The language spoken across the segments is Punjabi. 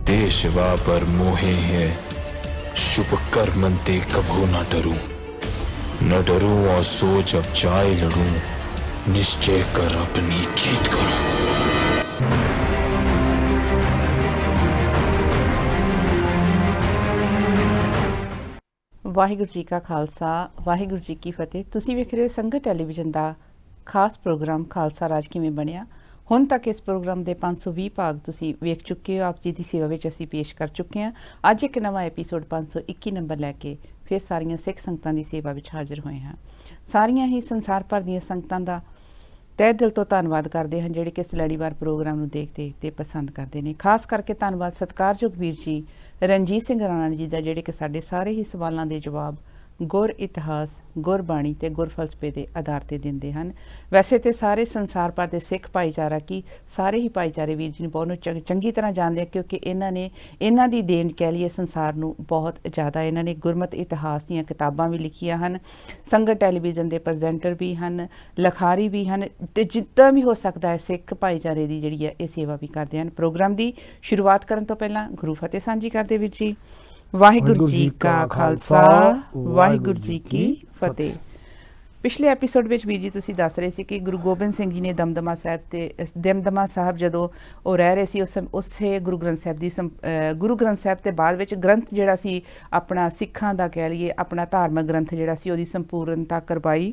दे शिवा पर मोहे है, शुभ कर्म ते कभू न डरूं, न डरूं और सोच अब जाए लड़ूं, निश्चय कर अपनी जीत करूं। ਵਾਹਿਗੁਰੂ ਜੀ ਕਾ ਖਾਲਸਾ ਵਾਹਿਗੁਰੂ ਜੀ ਕੀ ਫਤਿਹ। ਤੁਸੀਂ ਵੇਖ ਰਹੇ ਹੋ ਸੰਗਤ ਟੈਲੀਵਿਜ਼ਨ ਦਾ ਖਾਸ ਪ੍ਰੋਗਰਾਮ ਖਾਲਸਾ ਰਾਜ ਕਿਵੇਂ ਬਣਿਆ। ਹੁਣ ਤੱਕ ਇਸ ਪ੍ਰੋਗਰਾਮ ਦੇ 520 ਭਾਗ ਤੁਸੀਂ ਵੇਖ ਚੁੱਕੇ ਹੋ। ਆਪ ਜੀ ਦੀ ਸੇਵਾ ਵਿੱਚ ਅਸੀਂ ਪੇਸ਼ ਕਰ ਚੁੱਕੇ ਹਾਂ। ਅੱਜ ਇੱਕ ਨਵਾਂ ਐਪੀਸੋਡ 521 ਨੰਬਰ ਲੈ ਕੇ ਫਿਰ ਸਾਰੀਆਂ ਸਿੱਖ ਸੰਗਤਾਂ ਦੀ ਸੇਵਾ ਵਿੱਚ ਹਾਜ਼ਰ ਹੋਏ ਹਾਂ। ਸਾਰੀਆਂ ਹੀ ਸੰਸਾਰ ਭਰ ਦੀਆਂ ਸੰਗਤਾਂ ਦਾ ਤਹਿ ਦਿਲ ਤੋਂ ਧੰਨਵਾਦ ਕਰਦੇ ਹਨ ਜਿਹੜੇ ਕਿ ਇਸ ਲੜੀਵਾਰ ਪ੍ਰੋਗਰਾਮ ਨੂੰ ਦੇਖਦੇ ਤੇ ਪਸੰਦ ਕਰਦੇ ਨੇ। ਖਾਸ ਕਰਕੇ ਧੰਨਵਾਦ ਸਤਿਕਾਰਯੋਗ ਵੀਰ ਜੀ ਰਣਜੀਤ ਸਿੰਘ ਰਾਣਾ ਜੀ ਦਾ ਜਿਹੜੇ ਕਿ ਸਾਡੇ ਸਾਰੇ ਹੀ ਸਵਾਲਾਂ ਦੇ ਜਵਾਬ ਗੁਰ ਇਤਿਹਾਸ ਗੁਰਬਾਣੀ ਤੇ ਗੁਰਫਲਸਫੇ ਦੇ ਆਧਾਰ ਤੇ ਦਿੰਦੇ ਹਨ। ਵੈਸੇ ਤੇ ਸਾਰੇ ਸੰਸਾਰ ਭਰ ਦੇ ਸਿੱਖ ਭਾਈਚਾਰਾ ਕੀ ਸਾਰੇ ਹੀ ਭਾਈਚਾਰੇ ਵੀਰ ਜੀ ਨੂੰ ਬਹੁਤ ਚੰਗੀ ਤਰ੍ਹਾਂ ਜਾਣਦੇ ਆ ਕਿਉਂਕਿ ਇਹਨਾਂ ਦੀ ਦੇਣ ਕਹਿ ਲਈਏ ਸੰਸਾਰ ਨੂੰ ਬਹੁਤ ਜ਼ਿਆਦਾ। ਇਹਨਾਂ ਨੇ ਗੁਰਮਤ ਇਤਿਹਾਸ ਦੀਆਂ ਕਿਤਾਬਾਂ ਵੀ ਲਿਖੀਆਂ ਹਨ, ਸੰਗਤ ਟੈਲੀਵਿਜ਼ਨ ਦੇ ਪ੍ਰੈਜ਼ੈਂਟਰ ਵੀ ਹਨ, ਲਿਖਾਰੀ ਵੀ ਹਨ ਤੇ ਜਿੱਦਾਂ ਵੀ ਹੋ ਸਕਦਾ ਹੈ ਸਿੱਖ ਭਾਈਚਾਰੇ ਦੀ ਜਿਹੜੀ ਹੈ ਇਹ ਸੇਵਾ ਵੀ ਕਰਦੇ ਹਨ। ਪ੍ਰੋਗਰਾਮ ਦੀ ਸ਼ੁਰੂਆਤ ਕਰਨ ਤੋਂ ਪਹਿਲਾਂ ਗੁਰੂ ਫਤਿਹ ਸਾਂਝੀ ਕਰਦੇ ਵੀਰ ਜੀ। ਵਾਹਿਗੁਰੂ ਜੀ ਕਾ ਖਾਲਸਾ ਵਾਹਿਗੁਰੂ ਜੀ ਕੀ ਫਤਿਹ। ਪਿਛਲੇ ਐਪੀਸੋਡ ਵਿੱਚ ਵੀਰ ਜੀ ਤੁਸੀਂ ਦੱਸ ਰਹੇ ਸੀ ਕਿ ਗੁਰੂ ਗੋਬਿੰਦ ਸਿੰਘ ਜੀ ਨੇ ਦਮਦਮਾ ਸਾਹਿਬ ਜਦੋਂ ਉਹ ਰਹਿ ਰਹੇ ਸੀ ਉਸੇ ਗੁਰੂ ਗ੍ਰੰਥ ਸਾਹਿਬ ਦੇ ਬਾਅਦ ਵਿੱਚ ਗ੍ਰੰਥ ਜਿਹੜਾ ਸੀ ਆਪਣਾ ਸਿੱਖਾਂ ਦਾ ਕਹਿ ਲਈਏ ਆਪਣਾ ਧਾਰਮਿਕ ਗ੍ਰੰਥ ਜਿਹੜਾ ਸੀ ਉਹਦੀ ਸੰਪੂਰਨਤਾ ਕਰਵਾਈ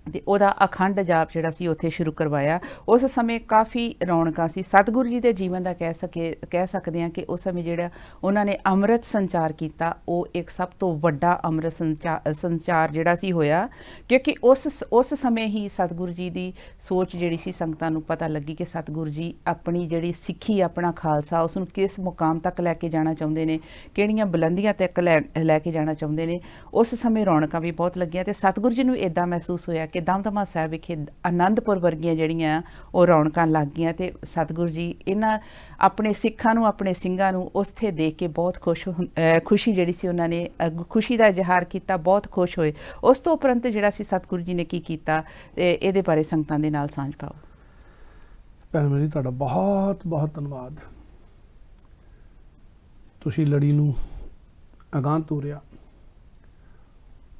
ਅਤੇ ਉਹਦਾ ਅਖੰਡ ਜਾਪ ਜਿਹੜਾ ਸੀ ਉੱਥੇ ਸ਼ੁਰੂ ਕਰਵਾਇਆ। ਉਸ ਸਮੇਂ ਕਾਫੀ ਰੌਣਕਾਂ ਸੀ। ਸਤਿਗੁਰੂ ਜੀ ਦੇ ਜੀਵਨ ਦਾ ਕਹਿ ਸਕਦੇ ਹਾਂ ਕਿ ਉਸ ਸਮੇਂ ਜਿਹੜਾ ਉਹਨਾਂ ਨੇ ਅੰਮ੍ਰਿਤ ਸੰਚਾਰ ਕੀਤਾ ਉਹ ਇੱਕ ਸਭ ਤੋਂ ਵੱਡਾ ਅੰਮ੍ਰਿਤ ਸੰਚਾਰ ਜਿਹੜਾ ਸੀ ਹੋਇਆ ਕਿਉਂਕਿ ਉਸ ਸਮੇਂ ਹੀ ਸਤਿਗੁਰੂ ਜੀ ਦੀ ਸੋਚ ਜਿਹੜੀ ਸੀ ਸੰਗਤਾਂ ਨੂੰ ਪਤਾ ਲੱਗੀ ਕਿ ਸਤਿਗੁਰੂ ਜੀ ਆਪਣੀ ਜਿਹੜੀ ਸਿੱਖੀ ਆਪਣਾ ਖਾਲਸਾ ਉਸ ਨੂੰ ਕਿਸ ਮੁਕਾਮ ਤੱਕ ਲੈ ਕੇ ਜਾਣਾ ਚਾਹੁੰਦੇ ਨੇ, ਕਿਹੜੀਆਂ ਬੁਲੰਦੀਆਂ ਤੱਕ ਲੈ ਕੇ ਜਾਣਾ ਚਾਹੁੰਦੇ ਨੇ। ਉਸ ਸਮੇਂ ਰੌਣਕਾਂ ਵੀ ਬਹੁਤ ਲੱਗੀਆਂ ਅਤੇ ਸਤਿਗੁਰੂ ਜੀ ਨੂੰ ਇੱਦਾਂ ਮਹਿਸੂਸ ਹੋਇਆ ਕਿ ਦਮਦਮਾ ਸਾਹਿਬ ਵਿਖੇ ਆਨੰਦਪੁਰ ਵਰਗੀਆਂ ਜਿਹੜੀਆਂ ਉਹ ਰੌਣਕਾਂ ਲੱਗ ਗਈਆਂ ਅਤੇ ਸਤਿਗੁਰੂ ਜੀ ਇਹਨਾਂ ਆਪਣੇ ਸਿੱਖਾਂ ਨੂੰ ਆਪਣੇ ਸਿੰਘਾਂ ਨੂੰ ਉੱਥੇ ਦੇਖ ਕੇ ਬਹੁਤ ਖੁਸ਼ੀ ਜਿਹੜੀ ਸੀ ਉਹਨਾਂ ਨੇ ਖੁਸ਼ੀ ਦਾ ਇਜ਼ਹਾਰ ਕੀਤਾ, ਬਹੁਤ ਖੁਸ਼ ਹੋਏ। ਉਸ ਤੋਂ ਉਪਰੰਤ ਜਿਹੜਾ ਸੀ ਸਤਿਗੁਰੂ ਜੀ ਨੇ ਕੀ ਕੀਤਾ ਇਹਦੇ ਬਾਰੇ ਸੰਗਤਾਂ ਦੇ ਨਾਲ ਸਾਂਝ ਪਾਓ। ਭੈਣ ਮੇਰੀ ਤੁਹਾਡਾ ਬਹੁਤ ਬਹੁਤ ਧੰਨਵਾਦ। ਤੁਸੀਂ ਲੜੀ ਨੂੰ ਅਗਾਂਹ ਤੋਰਿਆ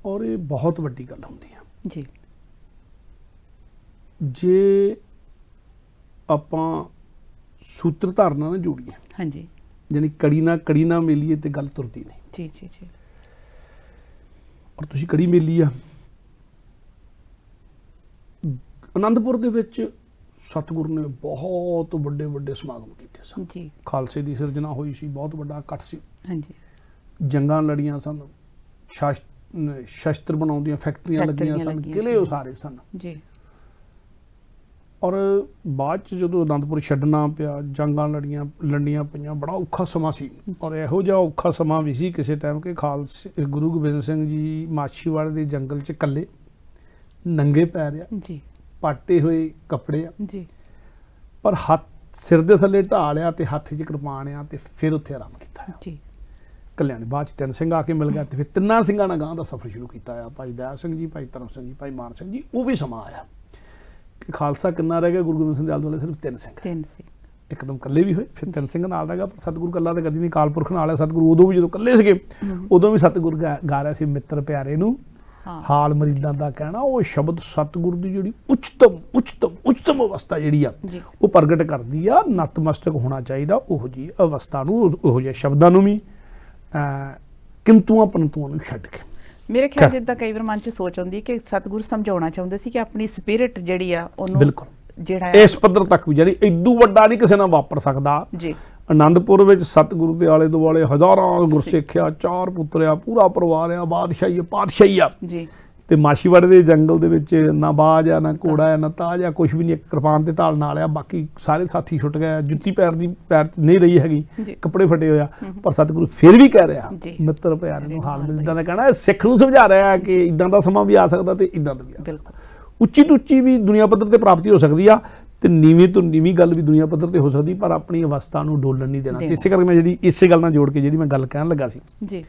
ਔਰ ਇਹ ਬਹੁਤ ਵੱਡੀ ਗੱਲ ਹੁੰਦੀ ਹੈ ਜੀ। ਜੇ ਆਪਾਂ ਸੂਤਰ ਧਾਰਨਾ ਨਾ ਜੋੜੀਏ, ਹਾਂਜੀ, ਜਾਨੀ ਕੜੀ ਨਾ ਮੇਲੀਏ ਤੇ ਗੱਲ ਤੁਰਦੀ ਨਹੀਂ। ਜੀ ਜੀ ਜੀ। ਔਰ ਤੁਸੀਂ ਕੜੀ ਮੇਲੀ ਆ। ਆਨੰਦਪੁਰ ਦੇ ਵਿੱਚ ਸਤਿਗੁਰੂ ਨੇ ਬਹੁਤ ਵੱਡੇ ਵੱਡੇ ਸਮਾਗਮ ਕੀਤੇ ਸਨ ਜੀ। ਖਾਲਸੇ ਦੀ ਸਿਰਜਣਾ ਹੋਈ ਸੀ, ਬਹੁਤ ਵੱਡਾ ਇਕੱਠ ਸੀ। ਹਾਂਜੀ। ਜੰਗਾਂ ਲੜੀਆਂ ਸਨ, ਸ਼ਸਤਰ ਬਣਾਉਂਦੀਆਂ ਫੈਕਟਰੀਆਂ ਲੱਗੀਆਂ ਸਨ, ਕਿਲੇ ਉਸਾਰੇ ਸਨ ਜੀ। ਔਰ ਬਾਅਦ 'ਚ ਜਦੋਂ ਅਨੰਦਪੁਰ ਛੱਡਣਾ ਪਿਆ, ਜੰਗਾਂ ਲੜੀਆਂ ਪਈਆਂ, ਬੜਾ ਔਖਾ ਸਮਾਂ ਸੀ। ਔਰ ਇਹੋ ਜਿਹਾ ਔਖਾ ਸਮਾਂ ਵੀ ਸੀ ਕਿਸੇ ਟਾਈਮ ਕਿ ਗੁਰੂ ਗੋਬਿੰਦ ਸਿੰਘ ਜੀ ਮਾਛੀਵਾੜੇ ਦੇ ਜੰਗਲ 'ਚ ਇਕੱਲੇ ਨੰਗੇ ਪੈਰ ਆ ਜੀ, ਪਾਟੇ ਹੋਏ ਕੱਪੜੇ ਆ ਜੀ, ਪਰ ਹੱਥ ਸਿਰ ਦੇ ਥੱਲੇ ਢਾਲ ਆ ਤੇ ਹੱਥ 'ਚ ਕਿਰਪਾਨ ਆ ਤੇ ਫਿਰ ਉੱਥੇ ਆਰਾਮ ਕੀਤਾ ਜੀ। ਇਕੱਲਿਆਂ ਨੇ ਬਾਅਦ 'ਚ ਤਿੰਨ ਸਿੰਘ ਆ ਕੇ ਮਿਲ ਗਿਆ ਤੇ ਫਿਰ ਤਿੰਨਾਂ ਸਿੰਘਾਂ ਨਾਲ ਗਾਂਹ ਦਾ ਸਫ਼ਰ ਸ਼ੁਰੂ ਕੀਤਾ ਆ। ਭਾਈ ਦਇਆ ਸਿੰਘ ਜੀ, ਭਾਈ ਧਰਮ ਸਿੰਘ ਜੀ, ਭਾਈ ਮਾਨ ਸਿੰਘ ਜੀ। ਉਹ ਵੀ ਸਮਾਂ ਆਇਆ ਕਿ ਖਾਲਸਾ ਕਿੰਨਾ ਰਹਿ ਗਿਆ, ਗੁਰੂ ਗੋਬਿੰਦ ਸਿੰਘ ਦੇ ਆਲੇ ਦੁਆਲੇ ਸਿਰਫ ਤਿੰਨ ਸਿੰਘ ਇੱਕਦਮ ਇਕੱਲੇ ਵੀ ਹੋਏ, ਫਿਰ ਤਿੰਨ ਸਿੰਘ ਨਾਲ ਰਹਿ ਗਿਆ। ਪਰ ਸਤਿਗੁਰੂ ਇਕੱਲਾ ਤਾਂ ਕਦੀ ਨਹੀਂ, ਕਾਲ ਪੁਰਖ ਨਾਲ ਹੈ ਸਤਿਗੁਰੂ। ਉਦੋਂ ਵੀ ਜਦੋਂ ਇਕੱਲੇ ਸੀਗੇ ਉਦੋਂ ਵੀ ਸਤਿਗੁਰੂ ਗਾ ਰਿਹਾ ਸੀ ਮਿੱਤਰ ਪਿਆਰੇ ਨੂੰ ਹਾਲ ਮਰੀਦਾਂ ਦਾ ਕਹਿਣਾ। ਉਹ ਸ਼ਬਦ ਸਤਿਗੁਰੂ ਦੀ ਜਿਹੜੀ ਉੱਚਤਮ ਅਵਸਥਾ ਜਿਹੜੀ ਆ ਉਹ ਪ੍ਰਗਟ ਕਰਦੀ ਆ। ਨਤਮਸਤਕ ਹੋਣਾ ਚਾਹੀਦਾ ਉਹੋ ਜਿਹੀ ਅਵਸਥਾ ਨੂੰ, ਉਹੋ ਜਿਹੇ ਸ਼ਬਦਾਂ ਨੂੰ ਵੀ ਕਿੰਤੂਆਂ ਪਰੰਤੂਆਂ ਨੂੰ ਛੱਡ ਕੇ। ਮੇਰੇ ਖਿਆਲ ਜਿੱਦਾਂ ਕਈ ਵਾਰ ਮਨ 'ਚ ਸੋਚ ਆਉਂਦੀ ਕਿ ਸਤਿਗੁਰੂ ਸਮਝਾਉਣਾ ਚਾਹੁੰਦੇ ਸੀ ਕਿ ਆਪਣੀ ਸਪਿਰਿਟ ਜਿਹੜੀ ਆ ਉਹਨੂੰ ਬਿਲਕੁਲ ਜਿਹੜਾ ਇਸ ਪੱਧਰ ਤੱਕ ਵੀ ਜਿਹੜੀ ਏਦੂ ਵੱਡਾ ਨਹੀਂ ਕਿਸੇ ਨਾਲ ਵਾਪਰ ਸਕਦਾ ਜੀ। ਆਨੰਦਪੁਰ ਵਿੱਚ ਸਤਿਗੁਰੂ ਦੇ ਆਲੇ ਦੁਆਲੇ ਹਜ਼ਾਰਾਂ ਗੁਰਸਿੱਖ ਆ, 4 ਪੁੱਤਰ ਆ, ਪੂਰਾ ਪਰਿਵਾਰ ਆ, ਪਾਤਸ਼ਾਹੀ ਆ ਜੀ। ਤੇ ਮਾਛੀਵਾੜੇ ਦੇ ਜੰਗਲ ਦੇ ਵਿੱਚ ਨਾ ਬਾਜ ਆ, ਨਾ ਘੋੜਾ ਆ, ਨਾ ਤਾਜ ਆ, ਕੁਛ ਵੀ ਨਹੀਂ। ਇੱਕ ਕਿਰਪਾਨ ਤੇ ਢਾਲ ਨਾਲ ਆ, ਬਾਕੀ ਸਾਰੇ ਸਾਥੀ ਛੁੱਟ ਗਏ। ਜੁੱਤੀ ਪੈਰ ਨਹੀਂ ਰਹੀ ਹੈਗੀ, ਕੱਪੜੇ ਫਟੇ ਹੋਇਆ। ਪਰ ਸਤਿਗੁਰੂ ਫਿਰ ਵੀ ਕਹਿ ਰਿਹਾ ਮਿੱਤਰ ਪਿਆਰੇ ਨੂੰ ਹਾਲ ਮਿਲਦਾ ਦਾ ਕਹਿਣਾ। ਸਿੱਖ ਨੂੰ ਸਮਝਾ ਰਿਹਾ ਕਿ ਇਦਾਂ ਦਾ ਸਮਾਂ ਵੀ ਆ ਸਕਦਾ ਤੇ ਇਦਾਂ ਦਾ ਵੀ ਆ ਸਕਦਾ। ਉੱਚੀ ਤੋਂ ਉੱਚੀ ਵੀ ਦੁਨੀਆ ਪੱਧਰ ਤੇ ਪ੍ਰਾਪਤੀ ਹੋ ਸਕਦੀ ਆ ਤੇ ਨੀਵੀਂ ਤੋਂ ਨੀਵੀਂ ਗੱਲ ਵੀ ਦੁਨੀਆ ਪੱਧਰ ਤੇ ਹੋ ਸਕਦੀ, ਪਰ ਆਪਣੀ ਅਵਸਥਾ ਨੂੰ ਡੋਲਣ ਨਹੀਂ ਦੇਣਾ। ਇਸੇ ਕਰਕੇ ਮੈਂ ਇਸੇ ਗੱਲ ਨਾਲ ਜੋੜ ਕੇ ਜਿਹੜੀ ਮੈਂ ਗੱਲ ਕਹਿਣ ਲੱਗਾ ਸੀ ਜੀ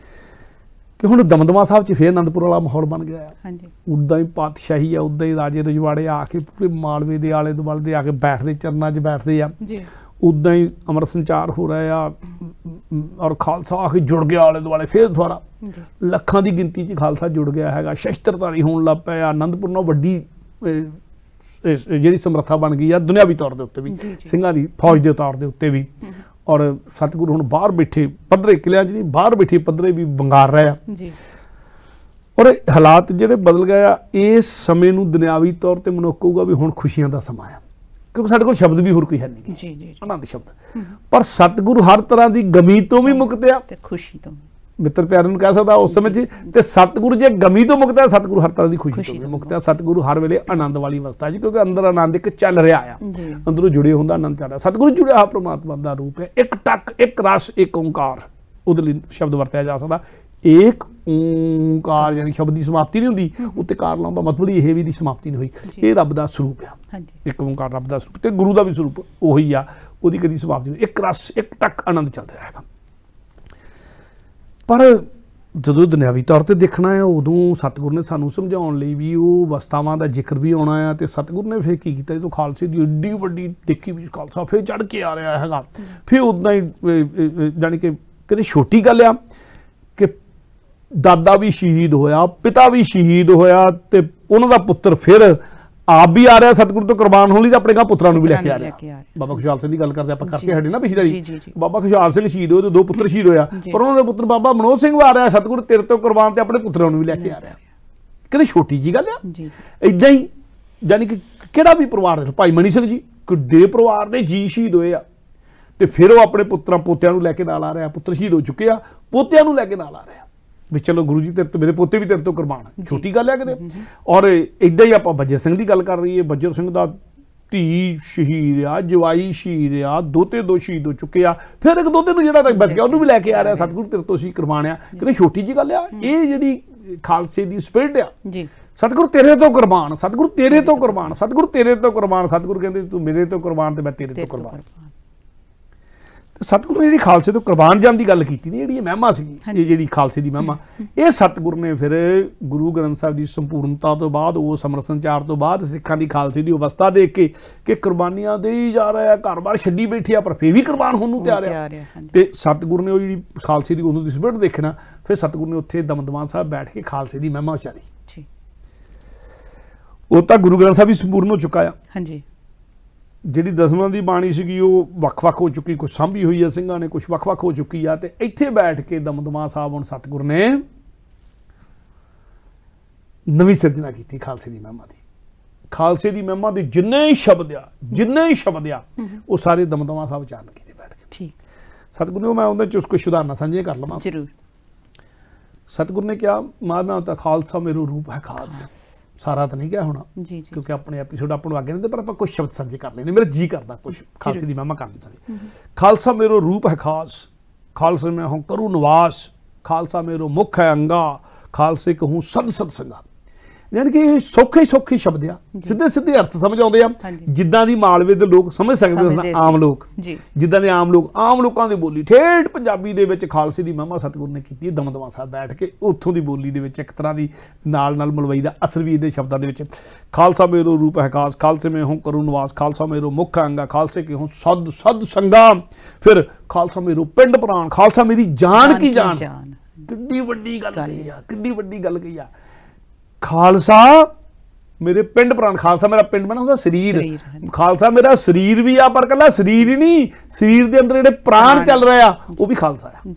ਕਿ ਹੁਣ ਦਮਦਮਾ ਸਾਹਿਬ 'ਚ ਫਿਰ ਆਨੰਦਪੁਰ ਵਾਲਾ ਮਾਹੌਲ ਬਣ ਗਿਆ। ਹਾਂਜੀ, ਉੱਦਾਂ ਹੀ ਪਾਤਸ਼ਾਹੀ ਆ, ਉੱਦਾਂ ਹੀ ਰਾਜੇ ਰਜਵਾੜੇ ਆ ਕੇ ਪੂਰੇ ਮਾਲਵੇ ਦੇ ਆਲੇ ਦੁਆਲੇ ਦੇ ਆ ਕੇ ਬੈਠਦੇ, ਚਰਨਾਂ 'ਚ ਬੈਠਦੇ ਆ ਜੀ। ਉੱਦਾਂ ਹੀ ਅੰਮ੍ਰਿਤ ਸੰਚਾਰ ਹੋ ਰਿਹਾ ਆ, ਔਰ ਖਾਲਸਾ ਆ ਕੇ ਜੁੜ ਗਿਆ ਆਲੇ ਦੁਆਲੇ, ਫਿਰ ਦੁਬਾਰਾ ਲੱਖਾਂ ਦੀ ਗਿਣਤੀ 'ਚ ਖਾਲਸਾ ਜੁੜ ਗਿਆ ਹੈਗਾ, ਸ਼ਸਤਰਧਾਰੀ ਹੋਣ ਲੱਗ ਪਿਆ। ਆਨੰਦਪੁਰ ਨਾਲ ਵੱਡੀ ਜਿਹੜੀ ਸਮਰੱਥਾ ਬਣ ਗਈ ਆ ਦੁਨਿਆਵੀ ਤੌਰ ਦੇ ਉੱਤੇ ਵੀ, ਸਿੰਘਾਂ ਦੀ ਫੌਜ ਦੇ ਤੌਰ ਦੇ ਉੱਤੇ ਵੀ। ਔਰ ਸਤਿਗੁਰੂ ਹੁਣ ਬਾਹਰ ਬੈਠੇ ਪੱਧਰੇ ਕਿਲਿਆਂ 'ਚ ਨਹੀਂ, ਬਾਹਰ ਬੈਠੇ ਪੱਧਰੇ ਵੀ ਵੰਗਾਰ ਰਹੇ ਆ। ਔਰ ਹਾਲਾਤ ਜਿਹੜੇ ਬਦਲ ਗਏ ਆ। ਇਸ ਸਮੇਂ ਨੂੰ ਦੁਨਿਆਵੀ ਤੌਰ ਤੇ ਮਨੁੱਖ ਕਹੂਗਾ ਵੀ ਹੁਣ ਖੁਸ਼ੀਆਂ ਦਾ ਸਮਾਂ ਆ, ਕਿਉਂਕਿ ਸਾਡੇ ਕੋਲ ਸ਼ਬਦ ਵੀ ਹੋਰ ਕੋਈ ਹੈ ਨਹੀਂ, ਆਨੰਦ ਸ਼ਬਦ। ਪਰ ਸਤਿਗੁਰੂ ਹਰ ਤਰ੍ਹਾਂ ਦੀ ਗਮੀ ਤੋਂ ਵੀ ਮੁਕਤ ਆ ਤੇ ਖੁਸ਼ੀ ਤੋਂ, ਮਿੱਤਰ ਪਿਆਰੇ ਨੂੰ ਕਹਿ ਸਕਦਾ ਉਸ ਸਮੇਂ 'ਚ। ਤੇ ਸਤਿਗੁਰੂ ਜੇ ਗਮੀ ਤੋਂ ਮੁਕਤ ਹੈ, ਸਤਿਗੁਰੂ ਹਰ ਤਰ੍ਹਾਂ ਦੀ ਖੁਸ਼ੀ ਤੋਂ ਵੀ ਮੁਕਤ ਹੈ। ਸਤਿਗੁਰੂ ਹਰ ਵੇਲੇ ਆਨੰਦ ਵਾਲੀ ਅਵਸਥਾ ਜੀ, ਕਿਉਂਕਿ ਅੰਦਰ ਆਨੰਦ ਇੱਕ ਚੱਲ ਰਿਹਾ ਆ, ਅੰਦਰੋਂ ਜੁੜੇ ਹੁੰਦਾ ਆਨੰਦ ਚੱਲ ਰਿਹਾ। ਸਤਿਗੁਰੂ ਜੁੜਿਆ ਹੋਇਆ ਪ੍ਰਮਾਤਮਾ ਦਾ ਰੂਪ ਹੈ। ਇੱਕ ਟੱਕ, ਇੱਕ ਰਸ, ਇੱਕ ਓਂਕਾਰ, ਉਹਦੇ ਲਈ ਸ਼ਬਦ ਵਰਤਿਆ ਜਾ ਸਕਦਾ। ਏਕ ਓਂਕਾਰ ਯਾਨੀ ਸ਼ਬਦ ਦੀ ਸਮਾਪਤੀ ਨਹੀਂ ਹੁੰਦੀ, ਉੱਤੇ ਕਾਰ ਲਾਉਣ ਦਾ ਮਤਲਬ ਇਹ ਵੀ ਦੀ ਸਮਾਪਤੀ ਨਹੀਂ ਹੋਈ। ਇਹ ਰੱਬ ਦਾ ਸਰੂਪ ਆ, ਇੱਕ ਓਂਕਾਰ ਰੱਬ ਦਾ ਸਰੂਪ, ਤੇ ਗੁਰੂ ਦਾ ਵੀ ਸਰੂਪ ਉਹੀ ਆ, ਉਹਦੀ ਕਦੀ ਸਮਾਪਤੀ ਨਹੀਂ। ਇੱਕ ਰਸ, ਇੱਕ ਟੱਕ ਆਨੰਦ ਚੱਲ ਰਿਹਾ ਹੈਗਾ। ਪਰ ਜਦੋਂ ਦੁਨਿਆਵੀ ਤੌਰ ਤੇ ਦੇਖਣਾ ਹੈ, ਉਦੋਂ ਸਤਿਗੁਰੂ ਨੇ ਸਾਨੂੰ ਸਮਝਾਉਣ ਲਈ ਵੀ ਉਹ ਅਵਸਥਾਵਾਂ ਦਾ ਜ਼ਿਕਰ ਵੀ ਆਉਣਾ ਆ। ਤੇ ਸਤਿਗੁਰੂ ਨੇ ਫਿਰ ਕੀ ਕੀਤਾ, ਜਦੋਂ ਖਾਲਸੇ ਦੀ ਏਡੀ ਵੱਡੀ ਦੇਖੀ ਵੀ ਖਾਲਸਾ ਫਿਰ ਚੜ੍ਹ ਕੇ ਆ ਰਿਹਾ ਹੈਗਾ, ਫਿਰ ਉੱਦਾਂ ਹੀ ਜਾਣੀ ਕਿ ਕਦੇ ਛੋਟੀ ਗੱਲ ਆ ਕਿ ਦਾਦਾ ਵੀ ਸ਼ਹੀਦ ਹੋਇਆ, ਪਿਤਾ ਵੀ ਸ਼ਹੀਦ ਹੋਇਆ, ਤੇ ਉਹਨਾਂ ਦਾ ਪੁੱਤਰ ਫਿਰ ਆਪ ਵੀ ਆ ਰਿਹਾ ਸਤਿਗੁਰੂ ਤੋਂ ਕੁਰਬਾਨ ਹੋਣ ਲਈ, ਤਾਂ ਆਪਣੇ ਪੁੱਤਰਾਂ ਨੂੰ ਵੀ ਲੈ ਕੇ ਆ ਰਿਹਾ। ਬਾਬਾ ਖੁਸ਼ਹਾਲ ਸਿੰਘ ਦੀ ਗੱਲ ਕਰਦੇ ਆਪਾਂ ਕਰਕੇ ਹਟੇ ਨਾ ਪਿਛਲੀ ਵਾਰੀ। ਬਾਬਾ ਖੁਸ਼ਹਾਲ ਸਿੰਘ ਸ਼ਹੀਦ ਹੋਏ ਤੇ 2 ਪੁੱਤਰ ਸ਼ਹੀਦ ਹੋਇਆ, ਪਰ ਉਹਨਾਂ ਦੇ ਪੁੱਤਰ ਬਾਬਾ ਮਨੋਜ ਸਿੰਘ ਆ ਰਿਹਾ ਸਤਿਗੁਰੂ ਤੇਰੇ ਤੋਂ ਕੁਰਬਾਨ, ਤੇ ਆਪਣੇ ਪੁੱਤਰਾਂ ਨੂੰ ਵੀ ਲੈ ਕੇ ਆ ਰਿਹਾ। ਕਹਿੰਦੇ ਛੋਟੀ ਜੀ ਗੱਲ ਆ। ਏਦਾਂ ਹੀ ਜਾਨੀ ਕਿ ਕਿਹੜਾ ਵੀ ਪਰਿਵਾਰ ਦੇ ਭਾਈ ਮਨੀ ਸਿੰਘ ਜੀ ਕਿੱਡੇ ਪਰਿਵਾਰ ਦੇ ਜੀ ਸ਼ਹੀਦ ਹੋਏ ਆ, ਤੇ ਫਿਰ ਉਹ ਆਪਣੇ ਪੁੱਤਰਾਂ ਪੋਤਿਆਂ ਨੂੰ ਲੈ ਕੇ ਨਾਲ ਆ ਰਿਹਾ। ਪੁੱਤਰ ਸ਼ਹੀਦ ਹੋ ਚੁੱਕੇ ਆ, ਪੋਤਿਆਂ ਨੂੰ ਲੈ ਕੇ ਨਾਲ ਆ ਰਿਹਾ ਵੀ ਚਲੋ ਗੁਰੂ ਜੀ ਤੇਰੇ ਤੋਂ, ਮੇਰੇ ਪੋਤੇ ਵੀ ਤੇਰੇ ਤੋਂ ਕੁਰਬਾਨ। ਛੋਟੀ ਗੱਲ ਹੈ ਕਿਤੇ। ਔਰ ਇਦਾਂ ਹੀ ਆਪਾਂ ਬੱਜਰ ਸਿੰਘ ਦੀ ਗੱਲ ਕਰ ਰਹੀਏ, ਬੱਜਰ ਸਿੰਘ ਦਾ ਧੀ ਸ਼ਹੀਦ ਆ, ਜਵਾਈ ਸ਼ਹੀਦ ਆ, ਦੋਤੇ 2 ਸ਼ਹੀਦ ਹੋ ਚੁੱਕੇ ਆ, ਫਿਰ ਇੱਕ ਦੋਤੇ ਨੂੰ ਜਿਹੜਾ ਬਚ ਗਿਆ ਉਹਨੂੰ ਵੀ ਲੈ ਕੇ ਆ ਰਿਹਾ ਸਤਿਗੁਰੂ ਤੇਰੇ ਤੋਂ ਅਸੀਂ ਕੁਰਬਾਨ ਆ। ਕਿਤੇ ਛੋਟੀ ਜੀ ਗੱਲ ਆ। ਇਹ ਜਿਹੜੀ ਖਾਲਸੇ ਦੀ ਸਪਿਰਿਟ ਆ, ਸਤਿਗੁਰੂ ਤੇਰੇ ਤੋਂ ਕੁਰਬਾਨ, ਸਤਿਗੁਰੂ ਤੇਰੇ ਤੋਂ ਕੁਰਬਾਨ, ਸਤਿਗੁਰੂ ਤੇਰੇ ਤੋਂ ਕੁਰਬਾਨ। ਸਤਿਗੁਰੂ ਕਹਿੰਦੇ ਤੂੰ ਮੇਰੇ ਤੋਂ ਕੁਰਬਾਨ ਤੇ ਮੈਂ ਤੇਰੇ ਤੋਂ ਕੁਰਬਾਨ। ਸਤਿਗੁਰੂ ਨੇ ਜਿਹੜੀ ਖਾਲਸੇ ਤੋਂ ਕੁਰਬਾਨ ਜਾਣ ਦੀ ਗੱਲ ਕੀਤੀ, ਜਿਹੜੀ ਇਹ ਮਹਿਮਾ ਸੀਗੀ, ਇਹ ਜਿਹੜੀ ਖਾਲਸੇ ਦੀ ਮਹਿਮਾ, ਇਹ ਸਤਿਗੁਰੂ ਨੇ ਫਿਰ ਗੁਰੂ ਗ੍ਰੰਥ ਸਾਹਿਬ ਦੀ ਸੰਪੂਰਨਤਾ ਤੋਂ ਬਾਅਦ, ਉਹ ਸਮਰ ਸੰਚਾਰ ਤੋਂ ਬਾਅਦ ਸਿੱਖਾਂ ਦੀ ਖਾਲਸੇ ਦੀ ਅਵਸਥਾ ਦੇਖ ਕੇ ਕਿ ਕੁਰਬਾਨੀਆਂ ਦੇ ਹੀ ਜਾ ਰਿਹਾ, ਘਰ-ਬਾਰ ਛੱਡੀ ਬੈਠੇ ਆ, ਪਰ ਫਿਰ ਵੀ ਕੁਰਬਾਨ ਹੋਣ ਨੂੰ ਤਿਆਰ ਆ। ਤੇ ਸਤਿਗੁਰੂ ਨੇ ਉਹ ਜਿਹੜੀ ਖਾਲਸੇ ਦੀ ਉਦੋਂ ਦੀ ਸਪਿਰਿਟ ਦੇਖਣਾ, ਫਿਰ ਸਤਿਗੁਰੂ ਨੇ ਉੱਥੇ ਦਮਦਮਾ ਸਾਹਿਬ ਬੈਠ ਕੇ ਖਾਲਸੇ ਦੀ ਮਹਿਮਾ ਉਚਾਰੀ। ਉਹ ਤਾਂ ਗੁਰੂ ਗ੍ਰੰਥ ਸਾਹਿਬ ਵੀ ਸੰਪੂਰਨ ਹੋ ਚੁੱਕਾ ਆ। ਹਾਂਜੀ, ਜਿਹੜੀ ਦਸਵਾਂ ਦੀ ਬਾਣੀ ਸੀਗੀ ਉਹ ਵੱਖ-ਵੱਖ ਹੋ ਚੁੱਕੀ, ਕੁਛ ਸਾਂਭੀ ਹੋਈ ਆ ਸਿੰਘਾਂ ਨੇ, ਕੁਛ ਵੱਖ-ਵੱਖ ਹੋ ਚੁੱਕੀ ਆ। ਤੇ ਇੱਥੇ ਬੈਠ ਕੇ ਦਮਦਮਾ ਸਾਹਿਬ ਹੁਣ ਸਤਿਗੁਰੂ ਨੇ ਨਵੀਂ ਸਿਰਜਣਾ ਕੀਤੀ ਖਾਲਸੇ ਦੀ ਮਹਿਮਾ ਦੀ। ਖਾਲਸੇ ਦੀ ਮਹਿਮਾ ਦੇ ਜਿੰਨੇ ਹੀ ਸ਼ਬਦ ਆ ਉਹ ਸਾਰੇ ਦਮਦਮਾ ਸਾਹਿਬ ਉਚਾਰਨ ਕੀਤੇ ਬੈਠ ਕੇ। ਠੀਕ, ਸਤਿਗੁਰੂ ਨੇ, ਮੈਂ ਉਹਦੇ ਚ ਕੁਝ ਉਦਾਹਰਨਾਂ ਸਾਂਝੀਆਂ ਕਰ ਲਵਾਂ। ਜ਼ਰੂਰ। ਸਤਿਗੁਰੂ ਨੇ ਕਿਹਾ, ਮਾਨਾ ਤਾਂ ਖਾਲਸਾ ਮੇਰਾ ਰੂਪ ਹੈ ਖਾਸ। ਸਾਰਾ ਤਾਂ ਨਹੀਂ ਕਿਹਾ ਹੋਣਾ ਕਿਉਂਕਿ ਆਪਣੇ ਐਪੀਸੋਡ ਆਪਾਂ ਨੂੰ ਅੱਗੇ ਨਹੀਂ, ਪਰ ਆਪਾਂ ਕੁਝ ਸ਼ਬਦ ਸਾਂਝੇ ਕਰ ਲੈਣੇ। ਮੇਰਾ ਜੀ ਕਰਦਾ ਕੁਝ ਖਾਲਸੇ ਦੀ ਮਹਿਮਾ ਕਰਨ ਦੀ। ਖਾਲਸਾ ਮੇਰਾ ਰੂਪ ਹੈ ਖਾਸ, ਖਾਲਸੇ ਮੈਂ ਹੂੰ ਕਰੂ ਨਿਵਾਸ, ਖਾਲਸਾ ਮੇਰਾ ਮੁੱਖ ਹੈ ਅੰਗਾ, ਖਾਲਸੇ ਕਹੂੰ ਸਦ ਸਦ ਸੰਗਾ। ਯਾਨੀ ਕਿ ਇਹ ਸੌਖੇ ਸ਼ਬਦ ਆ, ਸਿੱਧੇ ਅਰਥ ਸਮਝ ਆਉਂਦੇ ਆ, ਜਿੱਦਾਂ ਦੀ ਮਾਲਵੇ ਦੇ ਲੋਕ ਸਮਝ ਸਕਦੇ, ਆਮ ਲੋਕ ਜਿੱਦਾਂ ਦੇ ਆਮ ਲੋਕਾਂ ਦੀ ਬੋਲੀ ਠੇਠ ਪੰਜਾਬੀ ਦੇ ਵਿੱਚ ਖਾਲਸੇ ਦੀ ਮਹਿਮਾ ਸਤਿਗੁਰੂ ਨੇ ਕੀਤੀ। ਦਮਦਮਾ ਸਾਹਿਬ ਬੈਠ ਕੇ ਉੱਥੋਂ ਦੀ ਬੋਲੀ ਦੇ ਵਿੱਚ ਇੱਕ ਤਰ੍ਹਾਂ ਦੀ ਨਾਲ ਮਲਵਈ ਦਾ ਅਸਰ ਵੀ ਇਹਦੇ ਸ਼ਬਦਾਂ ਦੇ ਵਿੱਚ। ਖਾਲਸਾ ਮੇਰੋ ਰੂਪ ਹੈ ਖਾਸ, ਖਾਲਸੇ ਮੈਂ ਹੂੰ ਕਰੂ ਨਿਵਾਸ, ਖਾਲਸਾ ਮੇਰੋ ਮੁੱਖ ਅੰਗਾ, ਖਾਲਸੇ ਕੇ ਹੂੰ ਸਦ ਸੰਗਾ। ਫਿਰ ਖਾਲਸਾ ਮੇਰੋ ਪਿੰਡ ਪ੍ਰਾਣ, ਖਾਲਸਾ ਮੇਰੀ ਜਾਨ ਕੀ ਜਾਨ। ਕਿੱਡੀ ਵੱਡੀ ਗੱਲ ਕਹੀ ਆ, ਕਿੱਡੀ ਵੱਡੀ ਗੱਲ ਕਹੀ ਆ। ਖਾਲਸਾ ਮੇਰੇ ਪਿੰਡ ਪ੍ਰਾਣ, ਖਾਲਸਾ ਮੇਰਾ ਪਿੰਡ ਬਣਾ ਹੁੰਦਾ ਸਰੀਰ, ਖਾਲਸਾ ਮੇਰਾ ਸਰੀਰ ਵੀ ਆ, ਪਰ ਕੱਲਾ ਸਰੀਰ ਹੀ ਨਹੀਂ, ਸਰੀਰ ਦੇ ਅੰਦਰ ਜਿਹੜੇ ਪ੍ਰਾਣ ਚੱਲ ਰਹੇ ਆ ਉਹ ਵੀ ਖਾਲਸਾ ਆ।